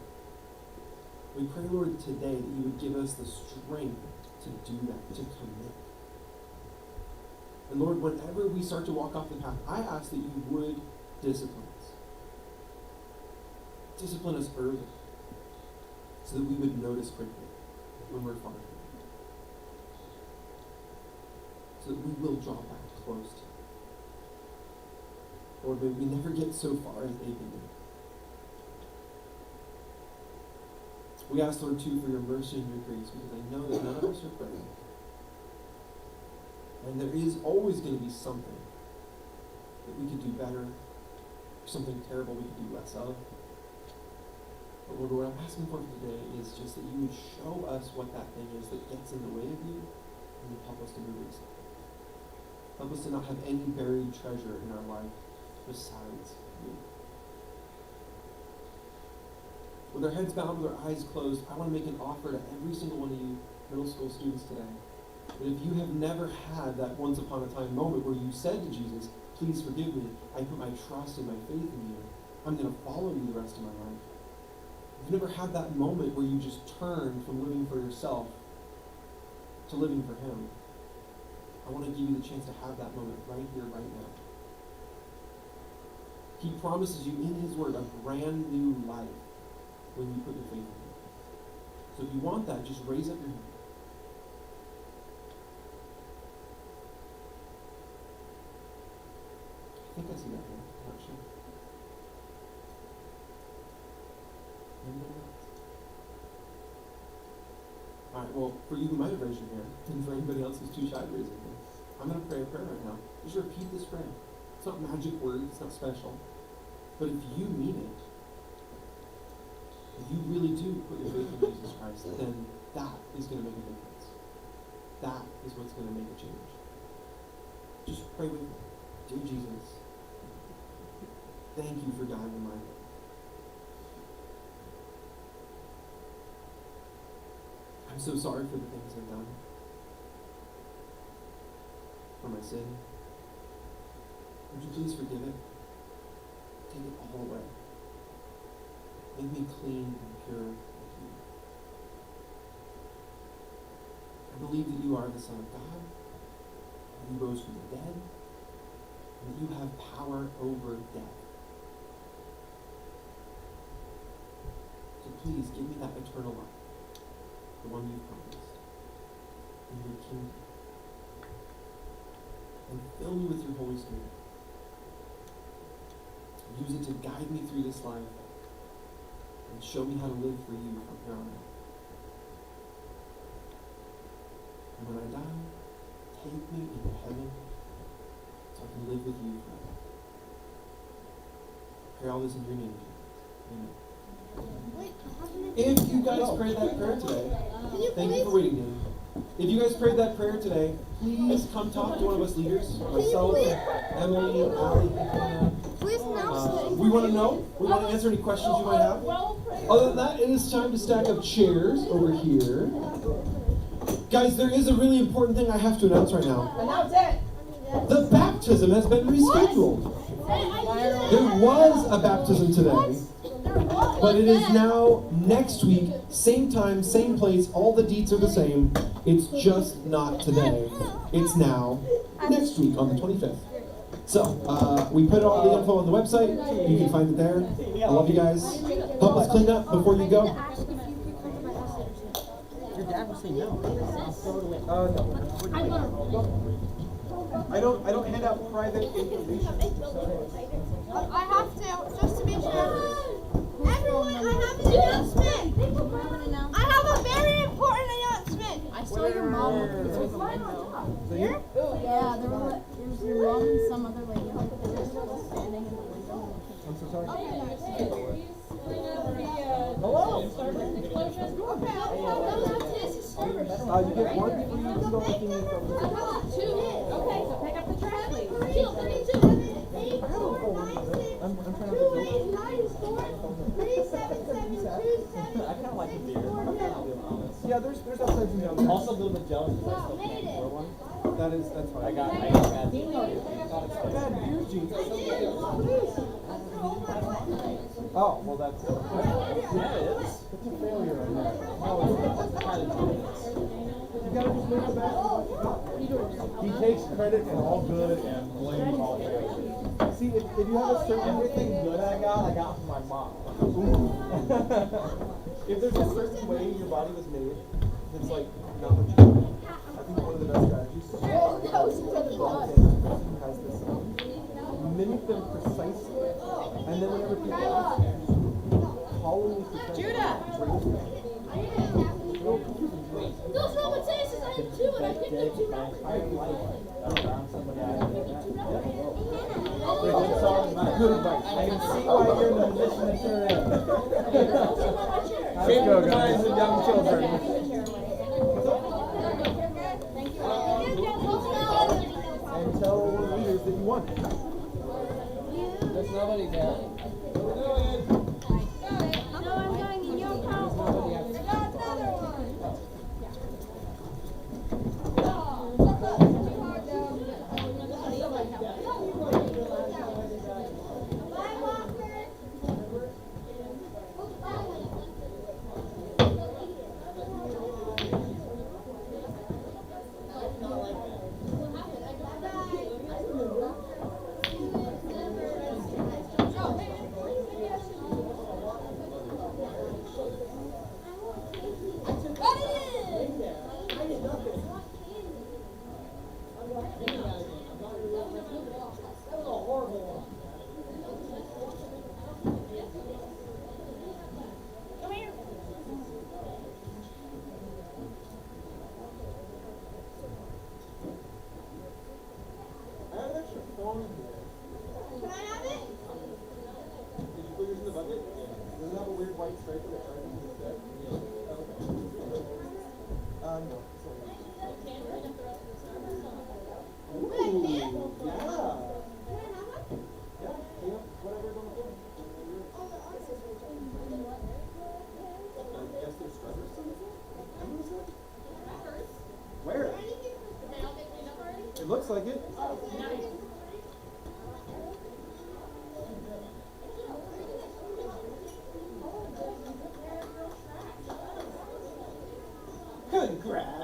We pray, Lord, today that you would give us the strength to do that, to commit. And Lord, whenever we start to walk off the path, I ask that you would discipline us. Discipline us early, so that we would notice quickly when we're far from you. So that we will draw back close to you. Lord, may we never get so far as they can do. We ask, Lord, too, for your mercy and your grace, because I know that none of us are perfect. And there is always going to be something that we could do better, or something terrible we could do less of. But Lord, what I'm asking for today is just that you would show us what that thing is that gets in the way of you, and you help us to move it aside. Help us to not have any buried treasure in our life besides you. With our heads bowed, with our eyes closed, I want to make an offer to every single one of you middle school students today. That if you have never had that once upon a time moment where you said to Jesus, please forgive me, I put my trust and my faith in you, I'm going to follow you the rest of my life. If you've never had that moment where you just turned from living for yourself to living for Him, I want to give you the chance to have that moment right here, right now. He promises you in His Word a brand new life when you put your faith in Him. So if you want that, just raise up your hand. I think I see that hand. I'm not sure. Anybody else? All right, well, for you who might have raised your hand, and for anybody else who's too shy to raise their hand, I'm going to pray a prayer right now. Just repeat this prayer. It's not magic words, it's not special. But if you mean it, if you really do put your faith in Jesus Christ, then that is going to make a difference. That is what's going to make a change. Just pray with me. Dear Jesus, thank you for dying in my life. I'm so sorry for the things I've done. For my sin. Would you please forgive it? Take it all away. Make me clean and pure with you. I believe that you are the Son of God, that you rose from the dead, and that you have power over death. So please give me that eternal life, the one you've promised, in your kingdom. And fill me with your Holy Spirit. Use it to guide me through this life and show me how to live for you from here on out. And when I die, take me into heaven so I can live with you forever. I pray all this in your name, Jesus. Amen. If you guys prayed that prayer today, thank you for waiting, Danny. If you guys prayed that prayer today, please come talk to one of us leaders, myself, Emily, Allie, and Cuneo. We want to know. We want to answer any questions you might have. Other than that, it is time to stack up chairs over here. Guys, there is a really important thing I have to announce right now. Announce it! The baptism has been rescheduled. There was a baptism today, but it is now next week, same time, same place, all the deets are the same. It's just not today. It's now next week on the 25th. So, we put all the info on the website. You can find it there. I love you guys. Help us clean up before you go. Your dad will say no. No. I don't hand out private information. I have to, just to be sure. Everyone, I have an announcement. I have a very important announcement. I saw your mom with the Here? Yeah, there was your mom and some other lady. They were standing in the window. I'm so sorry. Hello! You get one free $2 thing from the Okay, so pick up the trash, please. I'm trying to go. I kind of like the beer. Yeah, there's upsides and downs. Also a little bit jealous because I still can't pour one. That's fine. I got bad beer. Bad beer jeans. Oh, well that's Yeah, it is. it's a failure on that. You gotta just make it back. He takes credit for all good and blames all bad. See, if you have a certain Everything good I got from my mom. if there's a certain way your body was made, that's like not what you do. I think one of the best strategies is has this mimic them precisely, and then whenever people ask, hollowly pretend. Judah! Those Roman sentences I had two and I picked up two now. Good advice. I can see why you're in the position that you're in. Shame on the minds of young children. And tell one of the leaders that you won. There's nobody there. No, I'm going in your house. Nobody else. I have an extra phone here. Can I have it? Did you put yours in the bucket? Does it have a weird white stripe on it? Or anything instead? Okay. No. Ooh, yeah. Yeah, whatever's on the floor. I guess there's strutters on the floor? What is that? Where? It looks like it. Congrats!